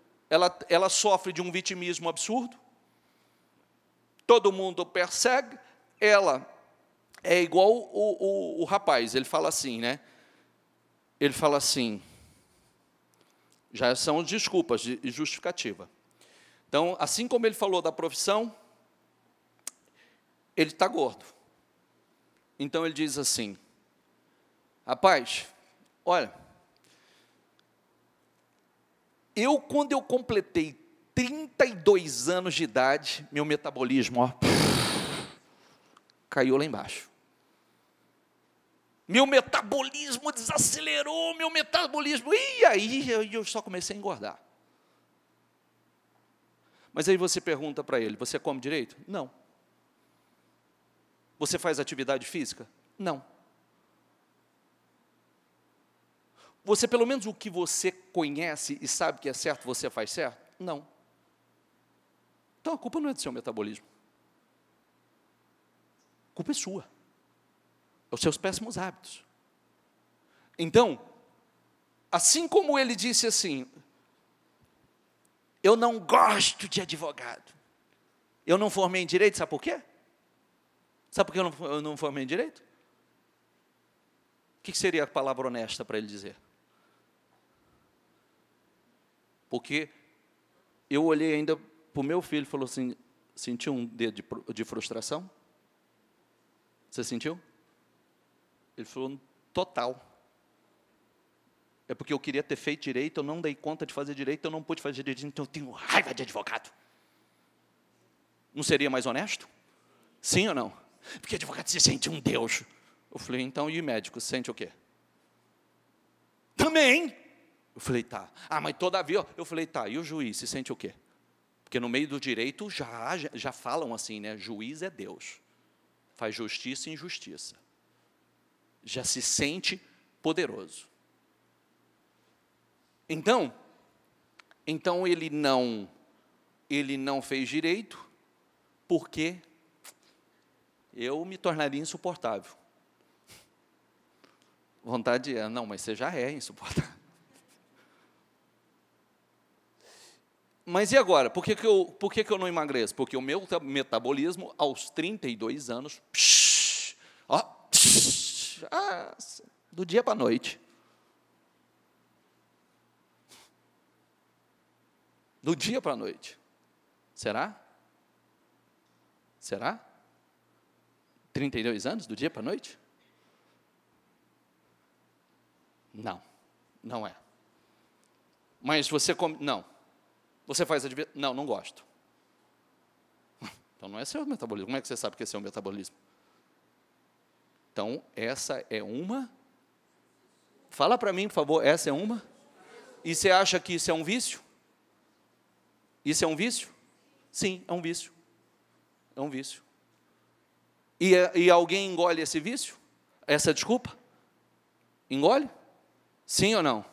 Ela sofre de um vitimismo absurdo. Todo mundo persegue. Ela é igual o rapaz. Ele fala assim, né? Ele fala assim, já são desculpas e justificativa. Então, assim como ele falou da profissão, ele está gordo. Então, ele diz assim, rapaz, olha, quando eu completei 32 anos de idade, meu metabolismo, caiu lá embaixo. Meu metabolismo desacelerou, e aí eu só comecei a engordar. Mas aí você pergunta para ele, você come direito? Não. Você faz atividade física? Não. Você, pelo menos o que você conhece e sabe que é certo, você faz certo? Não. Então a culpa não é do seu metabolismo. A culpa é sua. Os seus péssimos hábitos. Então, assim como ele disse assim, eu não gosto de advogado. Eu não formei em direito, sabe por quê? Sabe por que eu não formei em direito? O que seria a palavra honesta para ele dizer? Porque eu olhei ainda para o meu filho e falou assim, sentiu um dedo de frustração? Você sentiu? Ele falou, total. É porque eu queria ter feito direito, eu não dei conta de fazer direito, eu não pude fazer direito, então eu tenho raiva de advogado. Não seria mais honesto? Sim ou não? Porque advogado se sente um Deus. Eu falei, então, e médico, se sente o quê? Também. Eu falei, tá. Ah, mas todavia, eu falei, tá, e o juiz se sente o quê? Porque no meio do direito já falam assim, né? Juiz é Deus. Faz justiça e injustiça. Já se sente poderoso. Então ele não fez direito, porque eu me tornaria insuportável. Vontade é, não, mas você já é insuportável. Mas e agora? Por que eu não emagreço? Porque o meu metabolismo, aos 32 anos, do dia para a noite. Do dia para a noite. Será? Será? 32 anos, do dia para a noite? Não, não é. Mas você come... Não. Você faz atividade? Não, não gosto. Então não é seu metabolismo. Como é que você sabe que é seu metabolismo? Então, essa é uma... Fala para mim, por favor, essa é uma? E você acha que isso é um vício? Isso é um vício? Sim, é um vício. É um vício. E alguém engole esse vício? Essa desculpa? Engole? Sim ou não?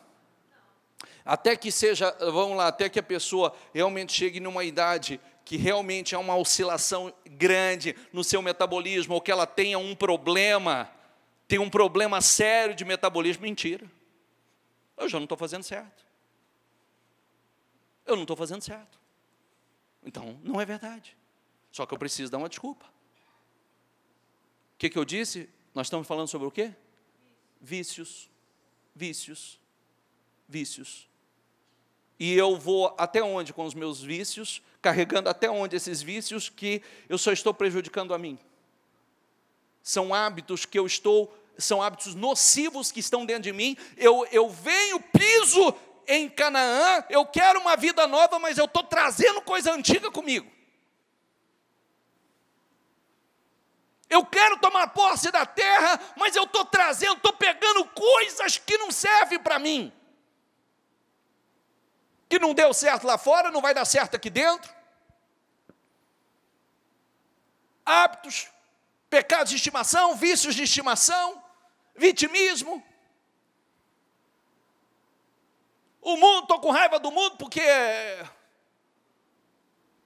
Até que seja, vamos lá, até que a pessoa realmente chegue numa idade que realmente há uma oscilação grande no seu metabolismo, ou que ela tenha um problema, tem um problema sério de metabolismo. Mentira. Eu já não estou fazendo certo. Eu não estou fazendo certo. Então, não é verdade. Só que eu preciso dar uma desculpa. O que eu disse? Nós estamos falando sobre o quê? Vícios. Vícios. Vícios. E eu vou até onde com os meus vícios, carregando até onde esses vícios que eu só estou prejudicando a mim. São hábitos que são hábitos nocivos que estão dentro de mim. Eu venho, piso em Canaã, eu quero uma vida nova, mas eu estou trazendo coisa antiga comigo. Eu quero tomar posse da terra, mas eu estou trazendo, estou pegando coisas que não servem para mim. Que não deu certo lá fora, não vai dar certo aqui dentro. Hábitos, pecados de estimação, vícios de estimação, vitimismo. O mundo, estou com raiva do mundo porque...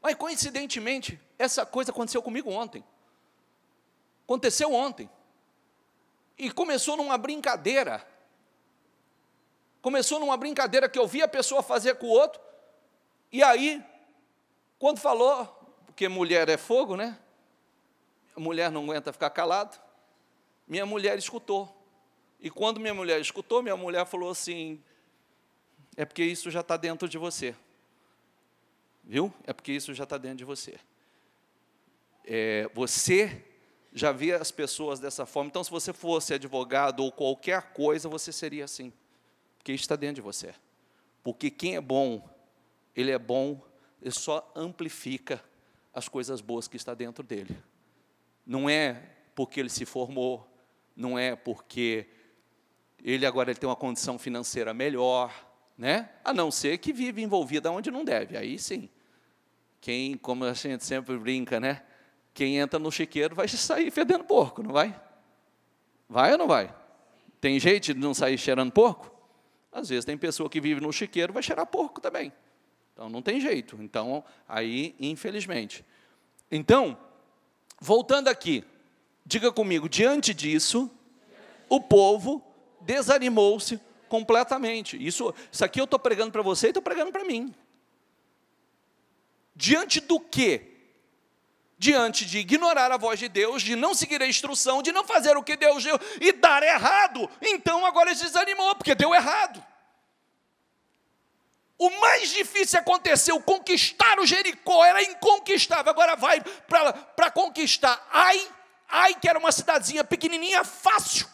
Mas coincidentemente, essa coisa aconteceu comigo ontem. Aconteceu ontem. E começou numa brincadeira. Começou numa brincadeira que eu vi a pessoa fazer com o outro. E aí, quando falou, porque mulher é fogo, né? A mulher não aguenta ficar calada. Minha mulher escutou. E quando minha mulher escutou, minha mulher falou assim, é porque isso já está dentro de você. Viu? É porque isso já está dentro de você. Você já vê as pessoas dessa forma. Então, se você fosse advogado ou qualquer coisa, você seria assim. Porque isso está dentro de você. Porque quem é bom, ele só amplifica as coisas boas que está dentro dele. Não é porque ele se formou, não é porque ele agora tem uma condição financeira melhor, né? A não ser que vive envolvido onde não deve. Aí sim. Como a gente sempre brinca, né? Quem entra no chiqueiro vai sair fedendo porco, não vai? Vai ou não vai? Tem jeito de não sair cheirando porco? Às vezes tem pessoa que vive no chiqueiro e vai cheirar porco também. Então não tem jeito. Então, aí, infelizmente. Então, voltando aqui, diga comigo, diante disso, o povo desanimou-se completamente. Isso aqui eu estou pregando para você e estou pregando para mim. Diante do quê? Diante de ignorar a voz de Deus, de não seguir a instrução, de não fazer o que Deus deu e dar errado, então agora ele desanimou, porque deu errado. O mais difícil aconteceu, conquistar o Jericó, era inconquistável, agora vai para conquistar. Ai, que era uma cidadezinha pequenininha, fácil,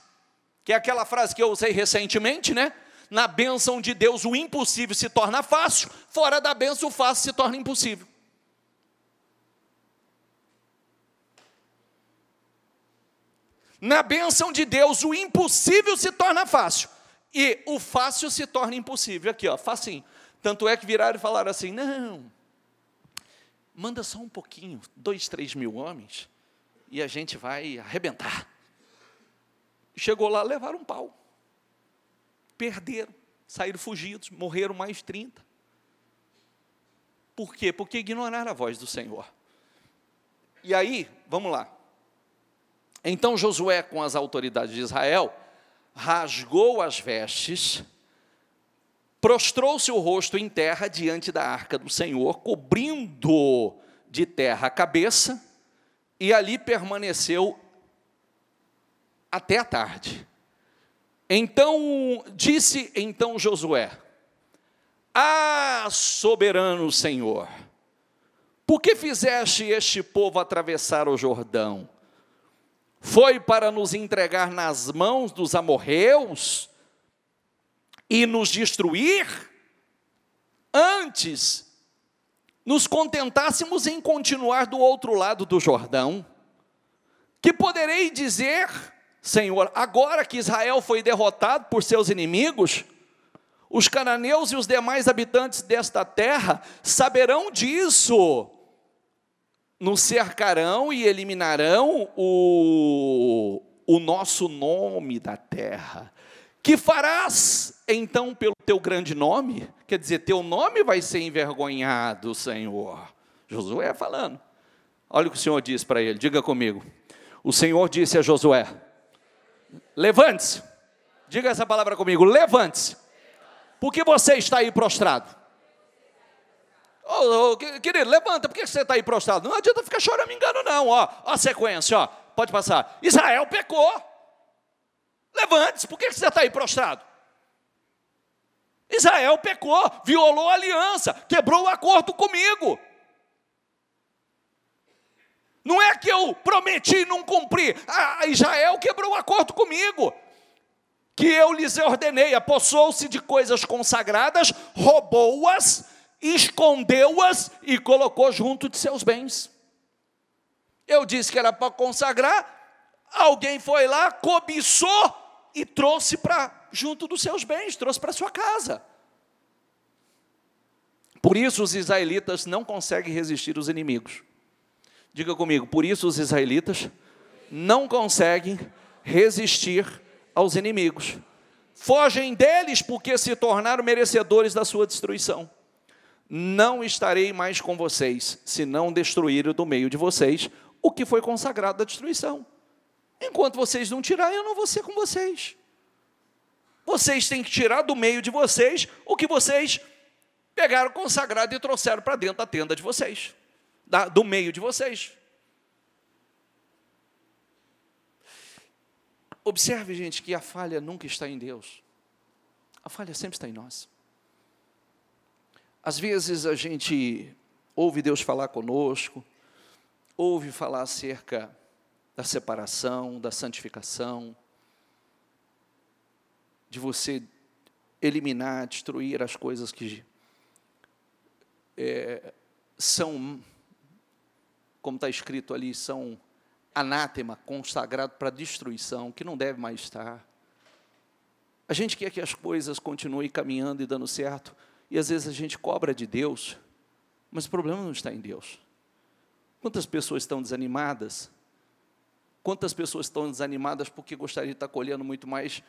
que é aquela frase que eu usei recentemente, né? Na bênção de Deus, o impossível se torna fácil, fora da bênção, o fácil se torna impossível. Na bênção de Deus, o impossível se torna fácil, e o fácil se torna impossível. Aqui, ó, facinho. Tanto é que viraram e falaram assim, não, manda só um pouquinho, 2, 3 mil homens, e a gente vai arrebentar. Chegou lá, levaram um pau. Perderam, saíram fugidos, morreram mais 30. Por quê? Porque ignoraram a voz do Senhor. E aí, vamos lá. Então Josué, com as autoridades de Israel, rasgou as vestes, prostrou-se o rosto em terra diante da arca do Senhor, cobrindo de terra a cabeça, e ali permaneceu até a tarde. Então, disse então Josué, soberano Senhor, por que fizeste este povo atravessar o Jordão? Foi para nos entregar nas mãos dos amorreus e nos destruir? Antes, nos contentássemos em continuar do outro lado do Jordão. Que poderei dizer, Senhor, agora que Israel foi derrotado por seus inimigos, os cananeus e os demais habitantes desta terra saberão disso, nos cercarão e eliminarão o nosso nome da terra. Que farás então pelo teu grande nome? Quer dizer, teu nome vai ser envergonhado, Senhor. Josué falando. Olha o que o Senhor disse para ele, diga comigo. O Senhor disse a Josué, levante-se, diga essa palavra comigo, levante-se. Por que você está aí prostrado? Querido, levanta, por que você está aí prostrado? Não adianta ficar choramingando não, ó a sequência, ó, pode passar. Israel pecou. Levante-se, por que você está aí prostrado? Israel pecou, violou a aliança, quebrou o acordo comigo. Não é que eu prometi e não cumpri. Israel quebrou o acordo comigo. Que eu lhes ordenei, apossou-se de coisas consagradas, roubou-as, escondeu-as e colocou junto de seus bens. Eu disse que era para consagrar, alguém foi lá, cobiçou e trouxe para junto dos seus bens, trouxe para sua casa. Por isso os israelitas não conseguem resistir aos inimigos. Diga comigo, por isso os israelitas não conseguem resistir aos inimigos. Fogem deles porque se tornaram merecedores da sua destruição. Não estarei mais com vocês, se não destruírem do meio de vocês o que foi consagrado à destruição. Enquanto vocês não tirarem, eu não vou ser com vocês. Vocês têm que tirar do meio de vocês o que vocês pegaram consagrado e trouxeram para dentro da tenda de vocês, do meio de vocês. Observe, gente, que a falha nunca está em Deus. A falha sempre está em nós. Às vezes a gente ouve Deus falar conosco, ouve falar acerca da separação, da santificação, de você eliminar, destruir as coisas que são, como está escrito ali, são anátema, consagrado para destruição, que não deve mais estar. A gente quer que as coisas continuem caminhando e dando certo, e às vezes a gente cobra de Deus, mas o problema não está em Deus. Quantas pessoas estão desanimadas? Quantas pessoas estão desanimadas porque gostariam de estar colhendo muito mais,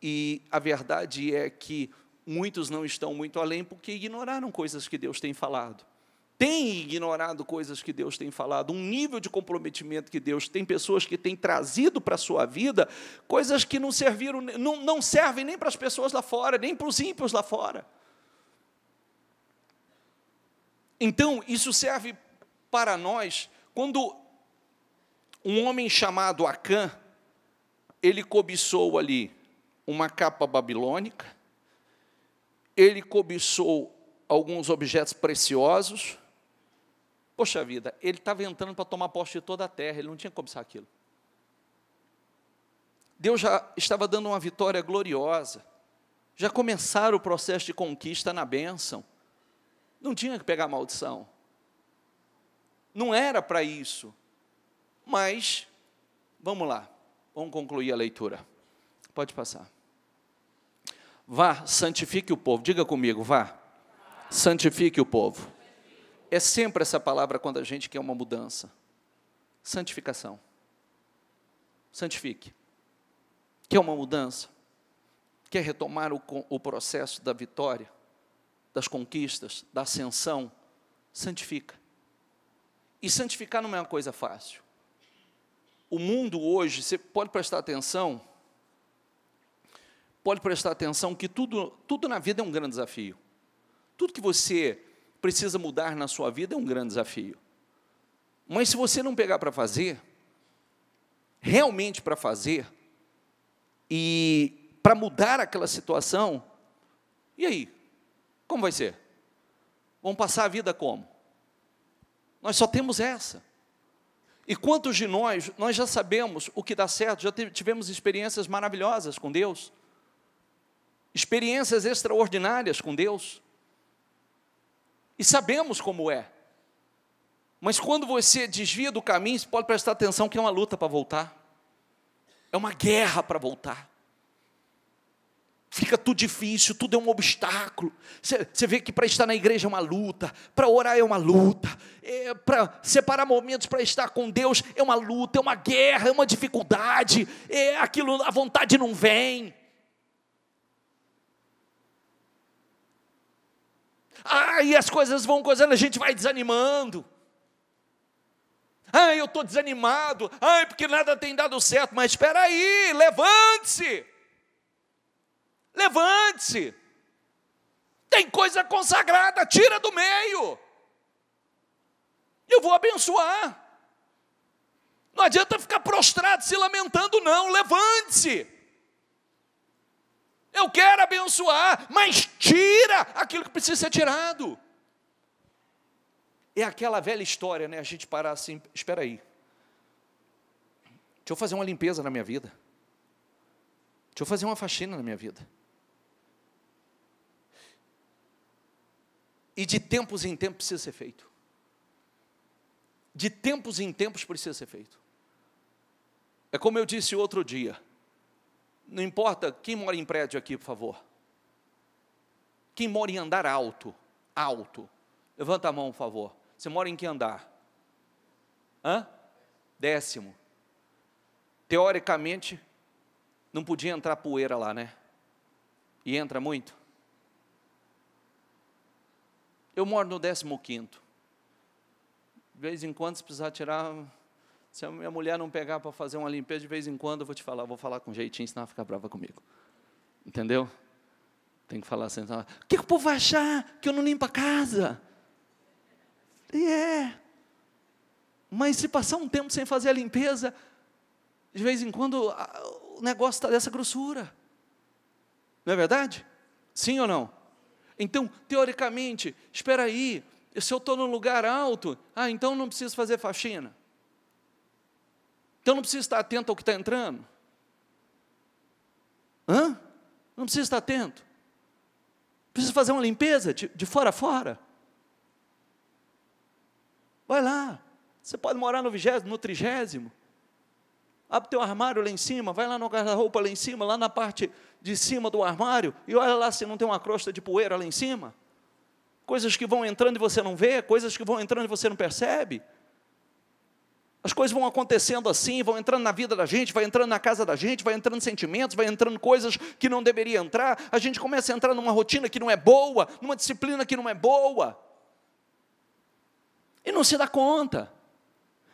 e a verdade é que muitos não estão muito além porque ignoraram coisas que Deus tem falado. Tem ignorado coisas que Deus tem falado, um nível de comprometimento que Deus tem, pessoas que têm trazido para a sua vida, coisas que não serviram, não servem nem para as pessoas lá fora, nem para os ímpios lá fora. Então, isso serve para nós, quando um homem chamado Acã, ele cobiçou ali uma capa babilônica, ele cobiçou alguns objetos preciosos. Poxa vida, ele estava entrando para tomar posse de toda a terra, ele não tinha que cobiçar aquilo. Deus já estava dando uma vitória gloriosa. já começaram o processo de conquista na bênção. Não tinha que pegar maldição. Não era para isso. Mas, vamos lá, vamos concluir a leitura. Pode passar. Vá, santifique o povo. Diga comigo, vá. Santifique o povo. É sempre essa palavra quando a gente quer uma mudança. Santificação. Santifique. Quer uma mudança? Quer retomar o processo da vitória, das conquistas, da ascensão? Santifica. E santificar não é uma coisa fácil. O mundo hoje, você pode prestar atenção que tudo na vida é um grande desafio. Tudo que você precisa mudar na sua vida é um grande desafio. Mas se você não pegar para fazer, realmente para fazer, e para mudar aquela situação, e aí? Como vai ser? Vamos passar a vida como? Nós só temos essa. E quantos de nós já sabemos o que dá certo, já tivemos experiências maravilhosas com Deus, experiências extraordinárias com Deus, e sabemos como é. Mas quando você desvia do caminho, você pode prestar atenção que é uma luta para voltar, é uma guerra para voltar. Fica tudo difícil, tudo é um obstáculo. Você vê que para estar na igreja é uma luta, para orar é uma luta, para separar momentos para estar com Deus é uma luta, é uma guerra, é uma dificuldade, aquilo, a vontade não vem. E as coisas vão coisando, a gente vai desanimando. Eu estou desanimado, porque nada tem dado certo. Mas espera aí, levante-se. Levante-se. Tem coisa consagrada, tira do meio. Eu vou abençoar. Não adianta ficar prostrado se lamentando não, levante-se. Eu quero abençoar, mas tira aquilo que precisa ser tirado. É aquela velha história, né? A gente parar assim, espera aí. Deixa eu fazer uma limpeza na minha vida. Deixa eu fazer uma faxina na minha vida. E de tempos em tempos precisa ser feito. De tempos em tempos precisa ser feito. É como eu disse outro dia. Não importa quem mora em prédio aqui, por favor. Quem mora em andar alto. Levanta a mão, por favor. Você mora em que andar? 10º. Teoricamente, não podia entrar poeira lá, né? E entra muito. Eu moro no 15º. De vez em quando, se precisar tirar... Se a minha mulher não pegar para fazer uma limpeza, de vez em quando eu vou te falar, vou falar com jeitinho, senão ela fica brava comigo. Entendeu? Tem que falar assim, o que o povo vai achar? Que eu não limpo a casa? Mas se passar um tempo sem fazer a limpeza, de vez em quando o negócio está dessa grossura. Não é verdade? Sim ou não? Então, teoricamente, espera aí, se eu estou num lugar alto, então não preciso fazer faxina. Então não precisa estar atento ao que está entrando? Não precisa estar atento? Precisa fazer uma limpeza de fora a fora? Vai lá, você pode morar no 20º, no 30º. Abre o teu armário lá em cima, vai lá no guarda-roupa lá em cima, lá na parte de cima do armário, e olha lá se não tem uma crosta de poeira lá em cima. Coisas que vão entrando e você não vê, coisas que vão entrando e você não percebe. As coisas vão acontecendo assim, vão entrando na vida da gente, vai entrando na casa da gente, vai entrando sentimentos, vai entrando coisas que não deveria entrar, a gente começa a entrar numa rotina que não é boa, numa disciplina que não é boa, e não se dá conta.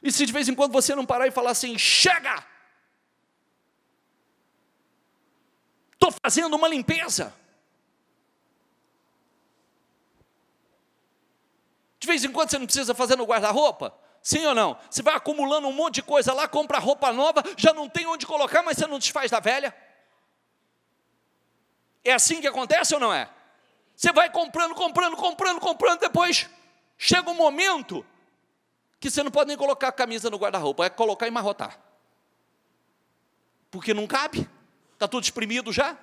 E se de vez em quando você não parar e falar assim, chega! Estou fazendo uma limpeza. De vez em quando você não precisa fazer no guarda-roupa? Sim ou não? Você vai acumulando um monte de coisa lá, compra roupa nova, já não tem onde colocar, mas você não desfaz da velha? É assim que acontece ou não é? Você vai comprando, depois chega um momento que você não pode nem colocar a camisa no guarda-roupa, é colocar e amarrotar. Porque não cabe, está tudo exprimido já.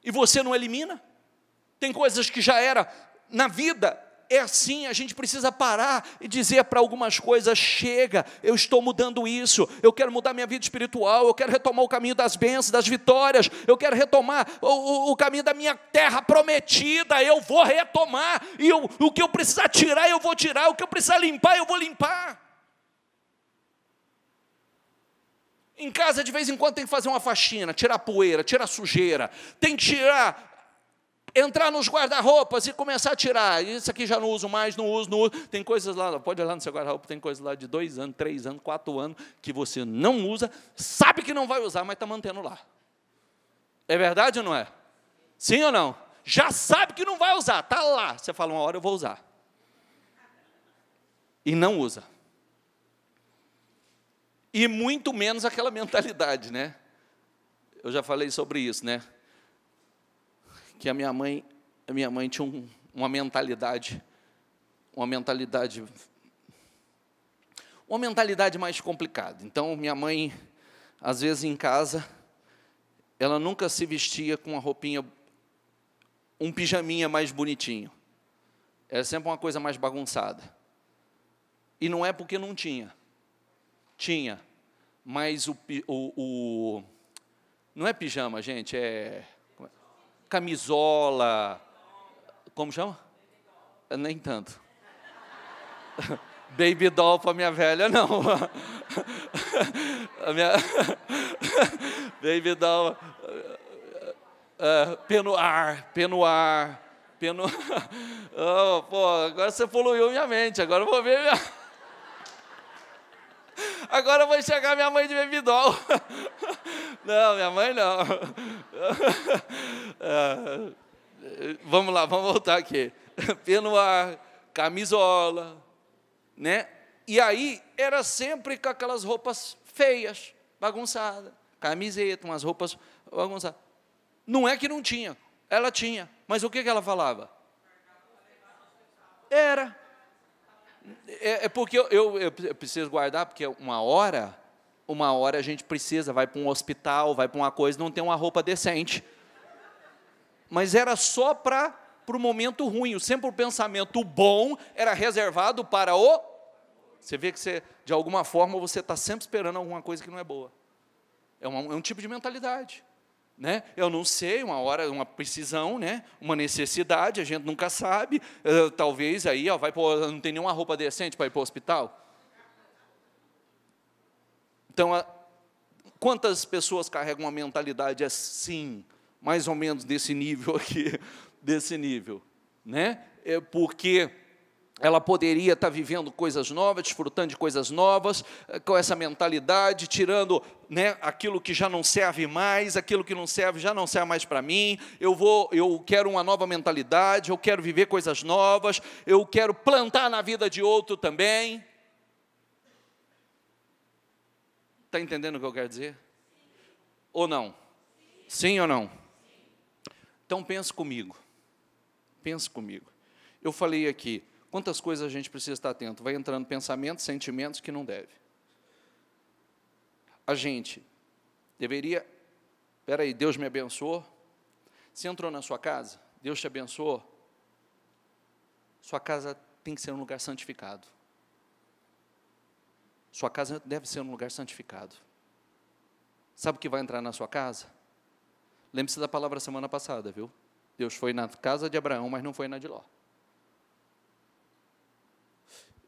e você não elimina. Tem coisas que já era na vida. É assim, a gente precisa parar e dizer para algumas coisas: chega, eu estou mudando isso, eu quero mudar minha vida espiritual, eu quero retomar o caminho das bênçãos, das vitórias, eu quero retomar o caminho da minha terra prometida, eu vou retomar, e o que eu precisar tirar, eu vou tirar, o que eu precisar limpar, eu vou limpar. Em casa, de vez em quando, tem que fazer uma faxina, tirar poeira, tirar sujeira, tem que entrar nos guarda-roupas e começar a tirar. Isso aqui já não uso mais, não uso. Tem coisas lá, pode olhar no seu guarda-roupa, tem coisas lá de 2 anos, 3 anos, 4 anos, que você não usa, sabe que não vai usar, mas está mantendo lá. É verdade ou não é? Sim ou não? Já sabe que não vai usar, está lá. Você fala, uma hora eu vou usar. E não usa. E muito menos aquela mentalidade, né? Eu já falei sobre isso, né? Que a minha mãe tinha uma mentalidade mais complicada. Então, minha mãe, às vezes em casa, ela nunca se vestia com uma roupinha, um pijaminha mais bonitinho. Era sempre uma coisa mais bagunçada. E não é porque não tinha. Tinha, mas não é pijama, gente, é camisola, como chama? Nem tanto. Baby doll para minha velha, não. A minha baby doll, penuar. Oh, pô, agora você poluiu minha mente, agora eu vou ver Agora eu vou enxergar minha mãe de baby doll. Não, minha mãe não. Vamos lá, vamos voltar aqui. Penuar, camisola, né? E aí, era sempre com aquelas roupas feias, bagunçadas. Camiseta, umas roupas bagunçadas. Não é que não tinha, ela tinha. Mas o que ela falava? Era. É porque eu preciso guardar, porque uma hora a gente precisa, vai para um hospital, vai para uma coisa, não tem uma roupa decente. Mas era só para o momento ruim, sempre o pensamento bom era reservado para Você vê que de alguma forma você está sempre esperando alguma coisa que não é boa. É um tipo de mentalidade. Né? Eu não sei, uma hora, uma precisão, né? Uma necessidade, a gente nunca sabe, talvez aí, não tem nenhuma roupa decente para ir para o hospital. Então, quantas pessoas carregam uma mentalidade assim, mais ou menos desse nível aqui, desse nível, né? Porque ela poderia estar vivendo coisas novas, desfrutando de coisas novas, com essa mentalidade, tirando, né, aquilo que já não serve mais, aquilo que não serve já não serve mais para mim, eu quero uma nova mentalidade, eu quero viver coisas novas, eu quero plantar na vida de outro também. Está entendendo o que eu quero dizer? Ou não? Sim ou não? Então pense comigo. Eu falei aqui, quantas coisas a gente precisa estar atento? Vai entrando pensamentos, sentimentos que não deve. A gente deveria... Espera aí, Deus me abençoou. Você entrou na sua casa, Deus te abençoou. Sua casa tem que ser um lugar santificado. Sua casa deve ser um lugar santificado. Sabe o que vai entrar na sua casa? Lembre-se da palavra semana passada, viu? Deus foi na casa de Abraão, mas não foi na de Ló.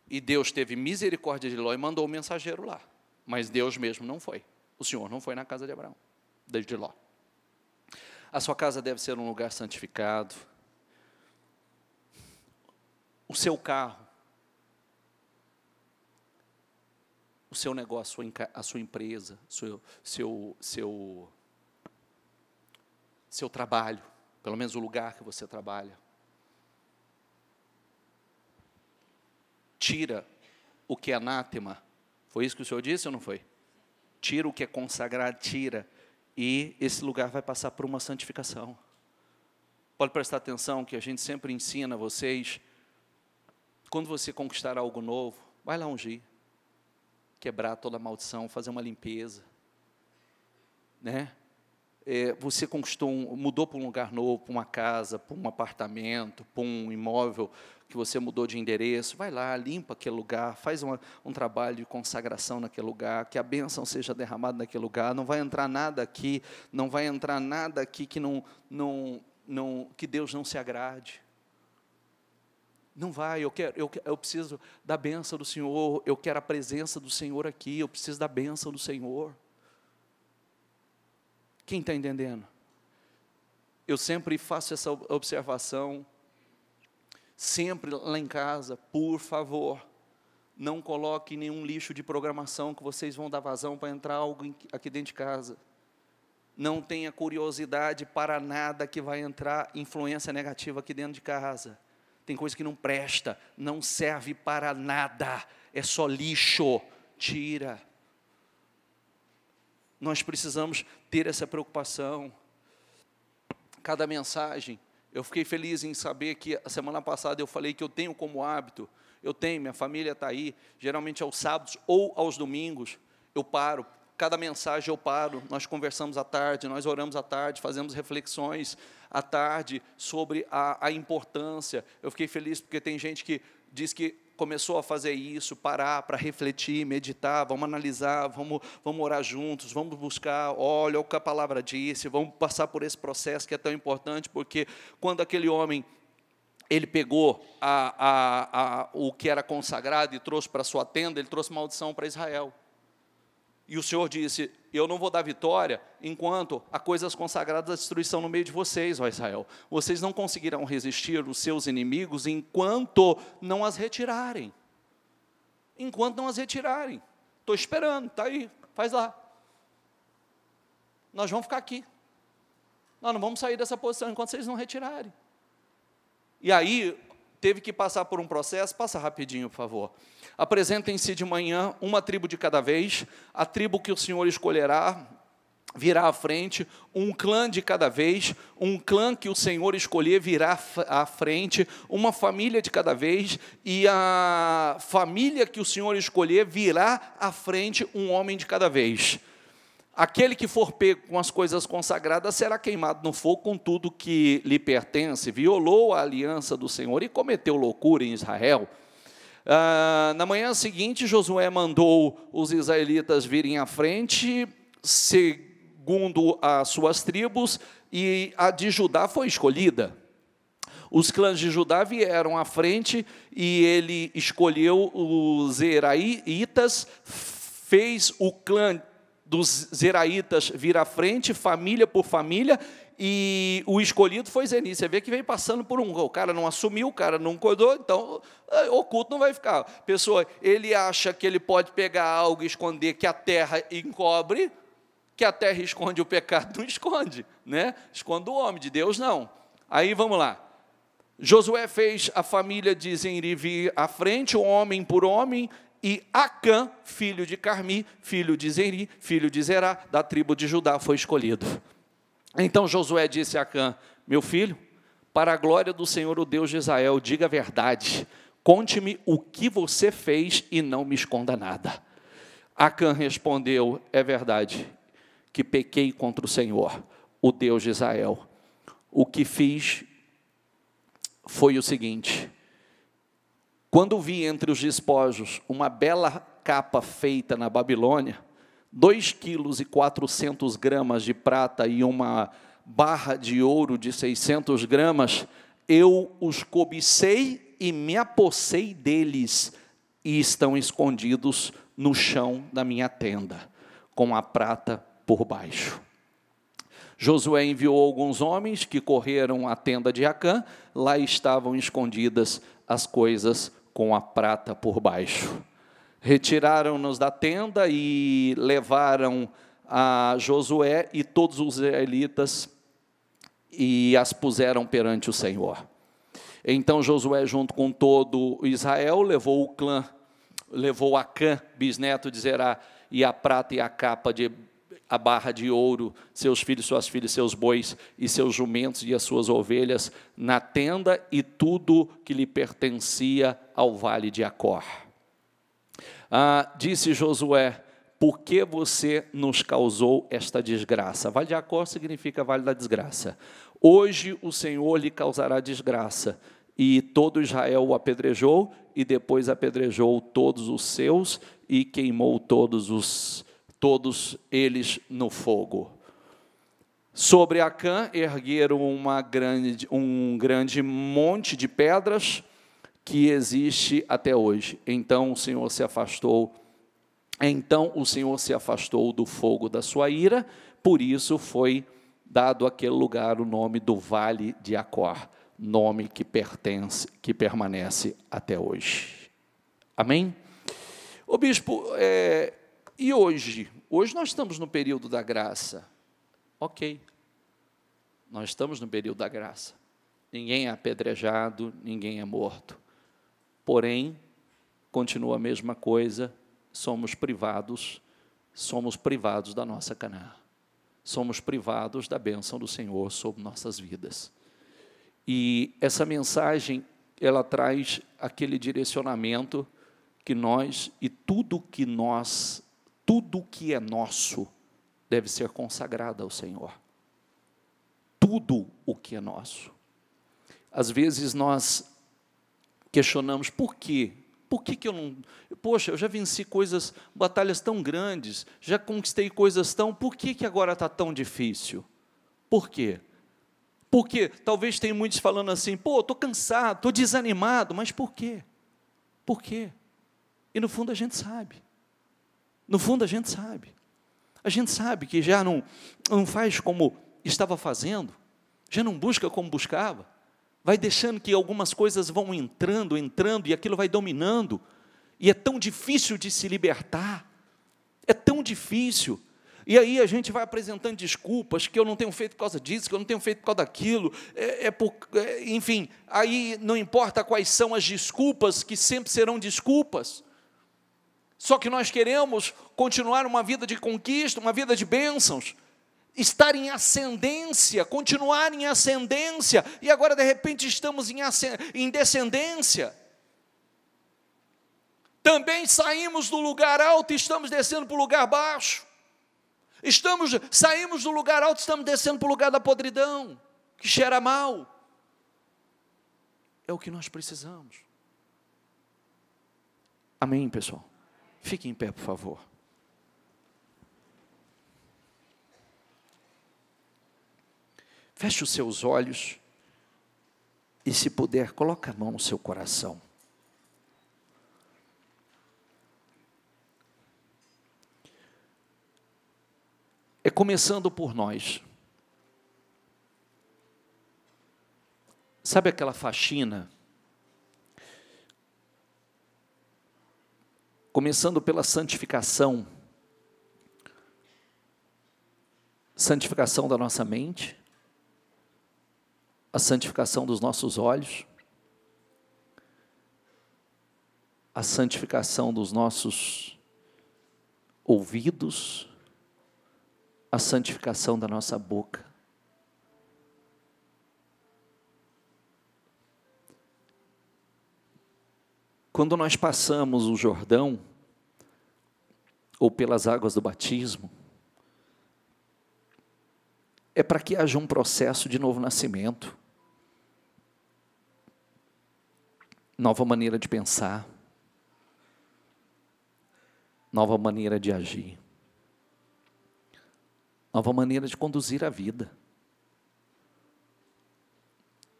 E Deus teve misericórdia de Ló e mandou o mensageiro lá. Mas Deus mesmo não foi. O Senhor não foi na casa de Abraão, de Ló. A sua casa deve ser um lugar santificado. O seu carro, o seu negócio, a sua empresa, seu trabalho, pelo menos o lugar que você trabalha. Tira o que é anátema. Foi isso que o Senhor disse ou não foi? Tira o que é consagrado, tira. E esse lugar vai passar por uma santificação. Pode prestar atenção que a gente sempre ensina vocês, quando você conquistar algo novo, vai lá ungir. Quebrar toda a maldição, fazer uma limpeza. Né? você conquistou, mudou para um lugar novo, para uma casa, para um apartamento, para um imóvel que você mudou de endereço, vai lá, limpa aquele lugar, faz um trabalho de consagração naquele lugar, que a bênção seja derramada naquele lugar. Não vai entrar nada aqui, não vai entrar nada aqui que que Deus não se agrade. Não vai, eu preciso da bênção do Senhor, eu quero a presença do Senhor aqui, eu preciso da bênção do Senhor. Quem está entendendo? Eu sempre faço essa observação, sempre lá em casa, por favor, não coloque nenhum lixo de programação que vocês vão dar vazão para entrar algo aqui dentro de casa. Não tenha curiosidade para nada que vai entrar influência negativa aqui dentro de casa. Tem coisa que não presta, não serve para nada, é só lixo, tira. Nós precisamos ter essa preocupação. Cada mensagem, eu fiquei feliz em saber que a semana passada eu falei que eu tenho como hábito, minha família está aí, geralmente aos sábados ou aos domingos, eu paro, cada mensagem eu paro, nós conversamos à tarde, nós oramos à tarde, fazemos reflexões à tarde sobre a importância. Eu fiquei feliz porque tem gente que diz que começou a fazer isso, parar para refletir, meditar, vamos analisar, vamos orar juntos, vamos buscar, olha o que a palavra disse, vamos passar por esse processo que é tão importante, porque quando aquele homem, ele pegou o que era consagrado e trouxe para a sua tenda, ele trouxe maldição para Israel. E o Senhor disse, eu não vou dar vitória enquanto há coisas consagradas à destruição no meio de vocês, ó Israel. Vocês não conseguirão resistir os seus inimigos enquanto não as retirarem. Enquanto não as retirarem. Estou esperando, está aí, faz lá. Nós vamos ficar aqui. Nós não vamos sair dessa posição enquanto vocês não retirarem. E aí, teve que passar por um processo, passa rapidinho, por favor. Apresentem-se de manhã, uma tribo de cada vez, a tribo que o Senhor escolherá, virá à frente, um clã de cada vez, um clã que o Senhor escolher virá à frente, uma família de cada vez, e a família que o Senhor escolher virá à frente, um homem de cada vez. Aquele que for pego com as coisas consagradas será queimado no fogo com tudo que lhe pertence, violou a aliança do Senhor e cometeu loucura em Israel. Na manhã seguinte, Josué mandou os israelitas virem à frente, segundo as suas tribos, e a de Judá foi escolhida. Os clãs de Judá vieram à frente e ele escolheu os zeraitas, fez o clã dos zeraitas vir à frente, família por família, e o escolhido foi Zeni. Você vê que veio passando por o cara não assumiu, o cara não cuidou, então o culto não vai ficar. Pessoa, ele acha que ele pode pegar algo e esconder, que a terra encobre, que a terra esconde, o pecado não esconde, né? Esconde o homem, de Deus não. Aí vamos lá. Josué fez a família de Zeni vir à frente, homem por homem, e Acã, filho de Carmi, filho de Zeri, filho de Zerá, da tribo de Judá, foi escolhido. Então Josué disse a Acã, meu filho, para a glória do Senhor, o Deus de Israel, diga a verdade, conte-me o que você fez e não me esconda nada. Acã respondeu, é verdade, que pequei contra o Senhor, o Deus de Israel. O que fiz foi o seguinte: quando vi entre os despojos uma bela capa feita na Babilônia, 2,4 kg de prata e uma barra de ouro de 600 gramas, eu os cobicei e me apossei deles, e estão escondidos no chão da minha tenda, com a prata por baixo. Josué enviou alguns homens que correram à tenda de Acã, lá estavam escondidas as coisas com a prata por baixo. Retiraram-nos da tenda e levaram a Josué e todos os israelitas e as puseram perante o Senhor. Então Josué, junto com todo Israel, levou Acã, bisneto de Zerá, e a prata e a capa a barra de ouro, seus filhos, suas filhas, seus bois e seus jumentos e as suas ovelhas na tenda e tudo que lhe pertencia ao vale de Acor. Disse Josué, por que você nos causou esta desgraça? Vale de Acor significa vale da desgraça. Hoje o Senhor lhe causará desgraça. E todo Israel o apedrejou, e depois apedrejou todos os seus, e queimou todos eles no fogo. Sobre Acã ergueram um grande monte de pedras, que existe até hoje. Então o Senhor se afastou do fogo da sua ira, por isso foi dado àquele lugar o nome do Vale de Acor, nome que permanece até hoje. Amém? Ô bispo, e hoje? Hoje nós estamos no período da graça. Ok, nós estamos no período da graça. Ninguém é apedrejado, ninguém é morto. Porém, continua a mesma coisa, somos privados da nossa Canaã. Somos privados da bênção do Senhor sobre nossas vidas. E essa mensagem, ela traz aquele direcionamento que nós, e tudo que é nosso, deve ser consagrado ao Senhor. Tudo o que é nosso. Às vezes nós questionamos, por quê? Por que eu não... Poxa, eu já venci batalhas tão grandes, já conquistei coisas por que agora está tão difícil? Por quê? Porque talvez tem muitos falando assim, estou cansado, estou desanimado, mas por quê? Por quê? E no fundo a gente sabe. No fundo a gente sabe. A gente sabe que já não faz como estava fazendo, já não busca como buscava, vai deixando que algumas coisas vão entrando, e aquilo vai dominando, e é tão difícil de se libertar, é tão difícil, e aí a gente vai apresentando desculpas, que eu não tenho feito por causa disso, que eu não tenho feito por causa daquilo, enfim, aí não importa quais são as desculpas, que sempre serão desculpas, só que nós queremos continuar uma vida de conquista, uma vida de bênçãos, estar em ascendência, continuar em ascendência, e agora de repente estamos em descendência. Também saímos do lugar alto e estamos descendo para o lugar baixo. Saímos do lugar alto e estamos descendo para o lugar da podridão, que cheira mal. É o que nós precisamos. Amém, pessoal? Fiquem em pé, por favor. Feche os seus olhos e, se puder, coloque a mão no seu coração. É começando por nós. Sabe aquela faxina? Começando pela santificação. Santificação da nossa mente. A santificação dos nossos olhos, a santificação dos nossos ouvidos, a santificação da nossa boca. Quando nós passamos o Jordão, ou pelas águas do batismo, é para que haja um processo de novo nascimento, nova maneira de pensar, nova maneira de agir, nova maneira de conduzir a vida.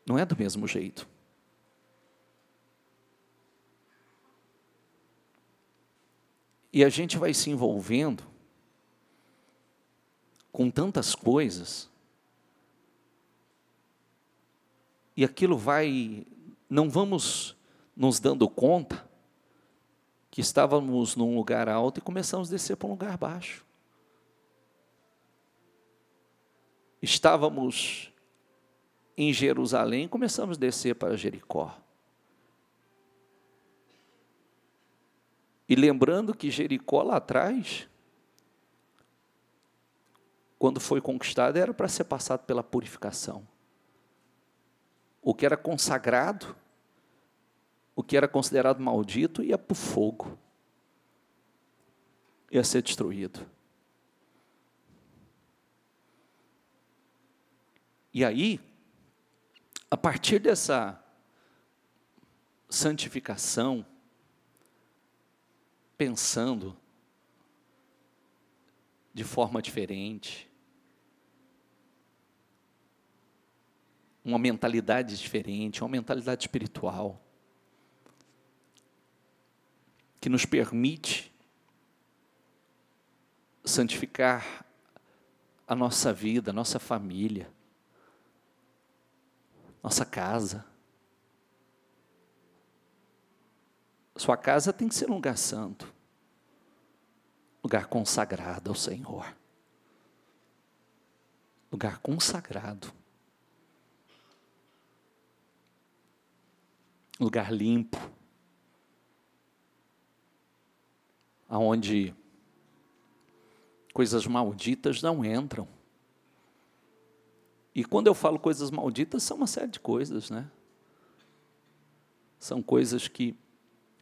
Não é do mesmo jeito. E a gente vai se envolvendo com tantas coisas, e aquilo não vamos nos dando conta que estávamos num lugar alto e começamos a descer para um lugar baixo. Estávamos em Jerusalém e começamos a descer para Jericó. E lembrando que Jericó lá atrás, quando foi conquistado, era para ser passado pela purificação. O que era consagrado, o que era considerado maldito, ia para o fogo. ia ser destruído. E aí, a partir dessa santificação, pensando de forma diferente, uma mentalidade diferente, uma mentalidade espiritual, que nos permite santificar a nossa vida, a nossa família, nossa casa. Sua casa tem que ser um lugar santo, lugar consagrado ao Senhor, lugar consagrado, lugar limpo, aonde coisas malditas não entram. E quando eu falo coisas malditas, são uma série de coisas, né? São coisas que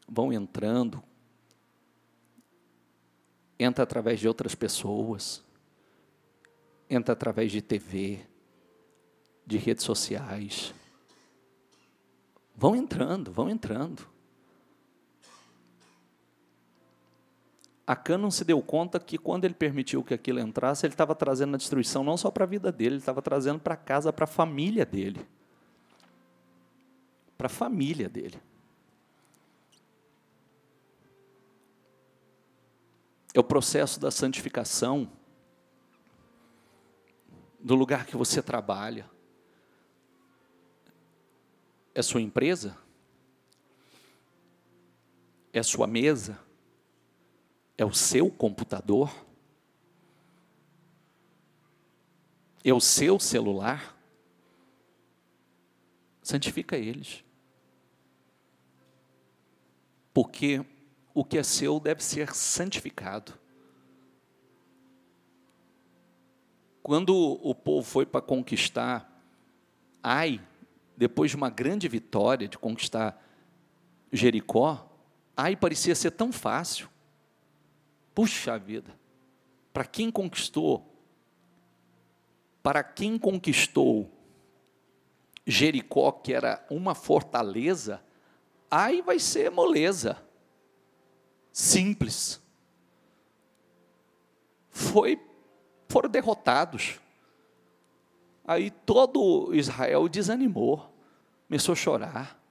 vão entrando, entra através de outras pessoas, entra através de TV, de redes sociais. Vão entrando, vão entrando. Acã não se deu conta que quando ele permitiu que aquilo entrasse, ele estava trazendo a destruição não só para a vida dele, ele estava trazendo para casa, para a família dele. Para a família dele. É o processo da santificação do lugar que você trabalha. É sua empresa? É sua mesa? É o seu computador? É o seu celular? Santifica eles. Porque o que é seu deve ser santificado. Quando o povo foi para conquistar Ai, depois de uma grande vitória de conquistar Jericó, Ai parecia ser tão fácil. Puxa vida, para quem conquistou Jericó, que era uma fortaleza, Ai vai ser moleza. Simples. Foram derrotados. Aí todo Israel desanimou, começou a chorar.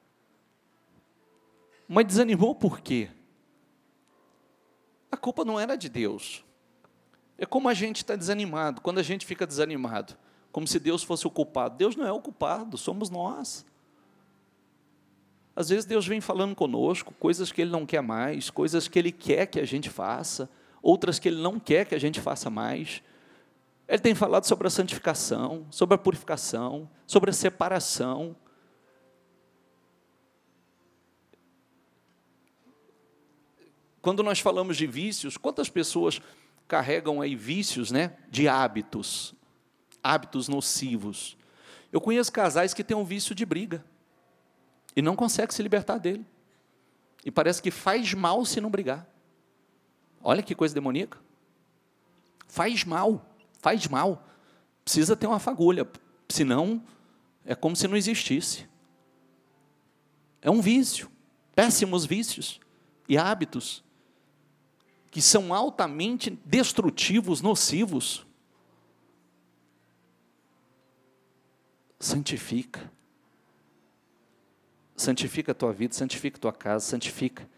Mas desanimou por quê? A culpa não era de Deus. É como a gente está desanimado, quando a gente fica desanimado, como se Deus fosse o culpado. Deus não é o culpado, somos nós. Às vezes Deus vem falando conosco, coisas que Ele não quer mais, coisas que Ele quer que a gente faça, outras que Ele não quer que a gente faça mais. Ele tem falado sobre a santificação, sobre a purificação, sobre a separação. Quando nós falamos de vícios, quantas pessoas carregam aí vícios, né, de hábitos nocivos? Eu conheço casais que têm um vício de briga e não conseguem se libertar dele. E parece que faz mal se não brigar. Olha que coisa demoníaca. Faz mal. Precisa ter uma fagulha, senão é como se não existisse. É um vício, péssimos vícios e hábitos que são altamente destrutivos, nocivos. Santifica a tua vida, santifica a tua casa, santifica.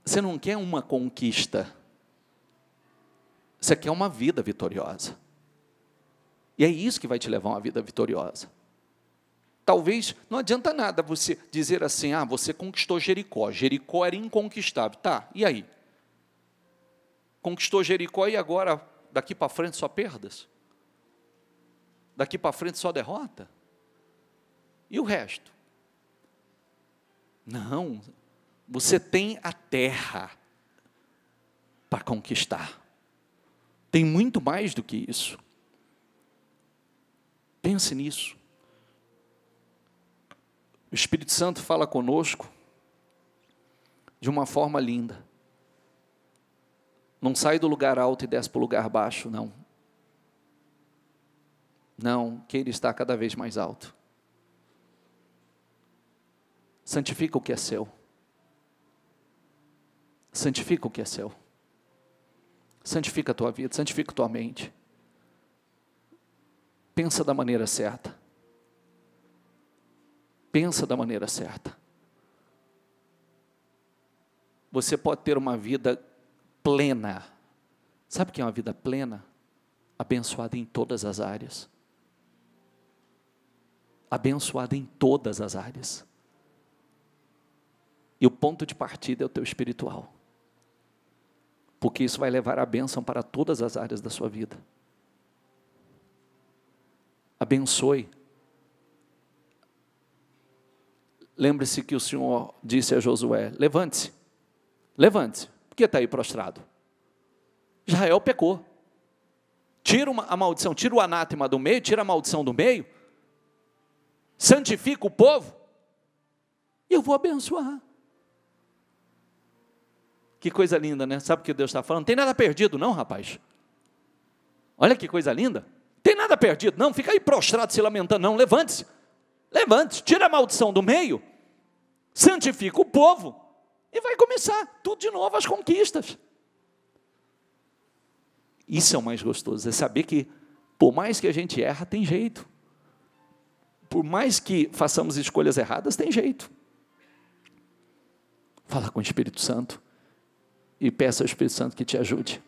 Você não quer uma conquista, você quer uma vida vitoriosa. E é isso que vai te levar a uma vida vitoriosa. Talvez, não adianta nada você dizer assim, você conquistou Jericó. Jericó era inconquistável. Tá, e aí? Conquistou Jericó e agora, daqui para frente, só perdas? Daqui para frente, só derrota? E o resto? Não, você tem a terra para conquistar. Tem muito mais do que isso. Pense nisso. O Espírito Santo fala conosco de uma forma linda. Não sai do lugar alto e desce para o lugar baixo, não. Não, queira estar cada vez mais alto. Santifica o que é seu. Santifica o que é seu. Santifica a tua vida, santifica a tua mente. Pensa da maneira certa. Pensa da maneira certa. Você pode ter uma vida plena. Sabe o que é uma vida plena? Abençoada em todas as áreas. Abençoada em todas as áreas. E o ponto de partida é o teu espiritual. Porque isso vai levar a bênção para todas as áreas da sua vida. Abençoe. Lembre-se que o Senhor disse a Josué: levante-se, levante-se. Por que está aí prostrado? Israel pecou. Tira a maldição, tira o anátema do meio, tira a maldição do meio, santifica o povo, e eu vou abençoar. Que coisa linda, né? Sabe o que Deus está falando? Não tem nada perdido não, rapaz. Olha que coisa linda. Não tem nada perdido não, fica aí prostrado se lamentando não, levante-se. Levante-se, tira a maldição do meio, santifica o povo, e vai começar tudo de novo, as conquistas. Isso é o mais gostoso, é saber que por mais que a gente erra, tem jeito. Por mais que façamos escolhas erradas, tem jeito. Fala com o Espírito Santo e peça ao Espírito Santo que te ajude.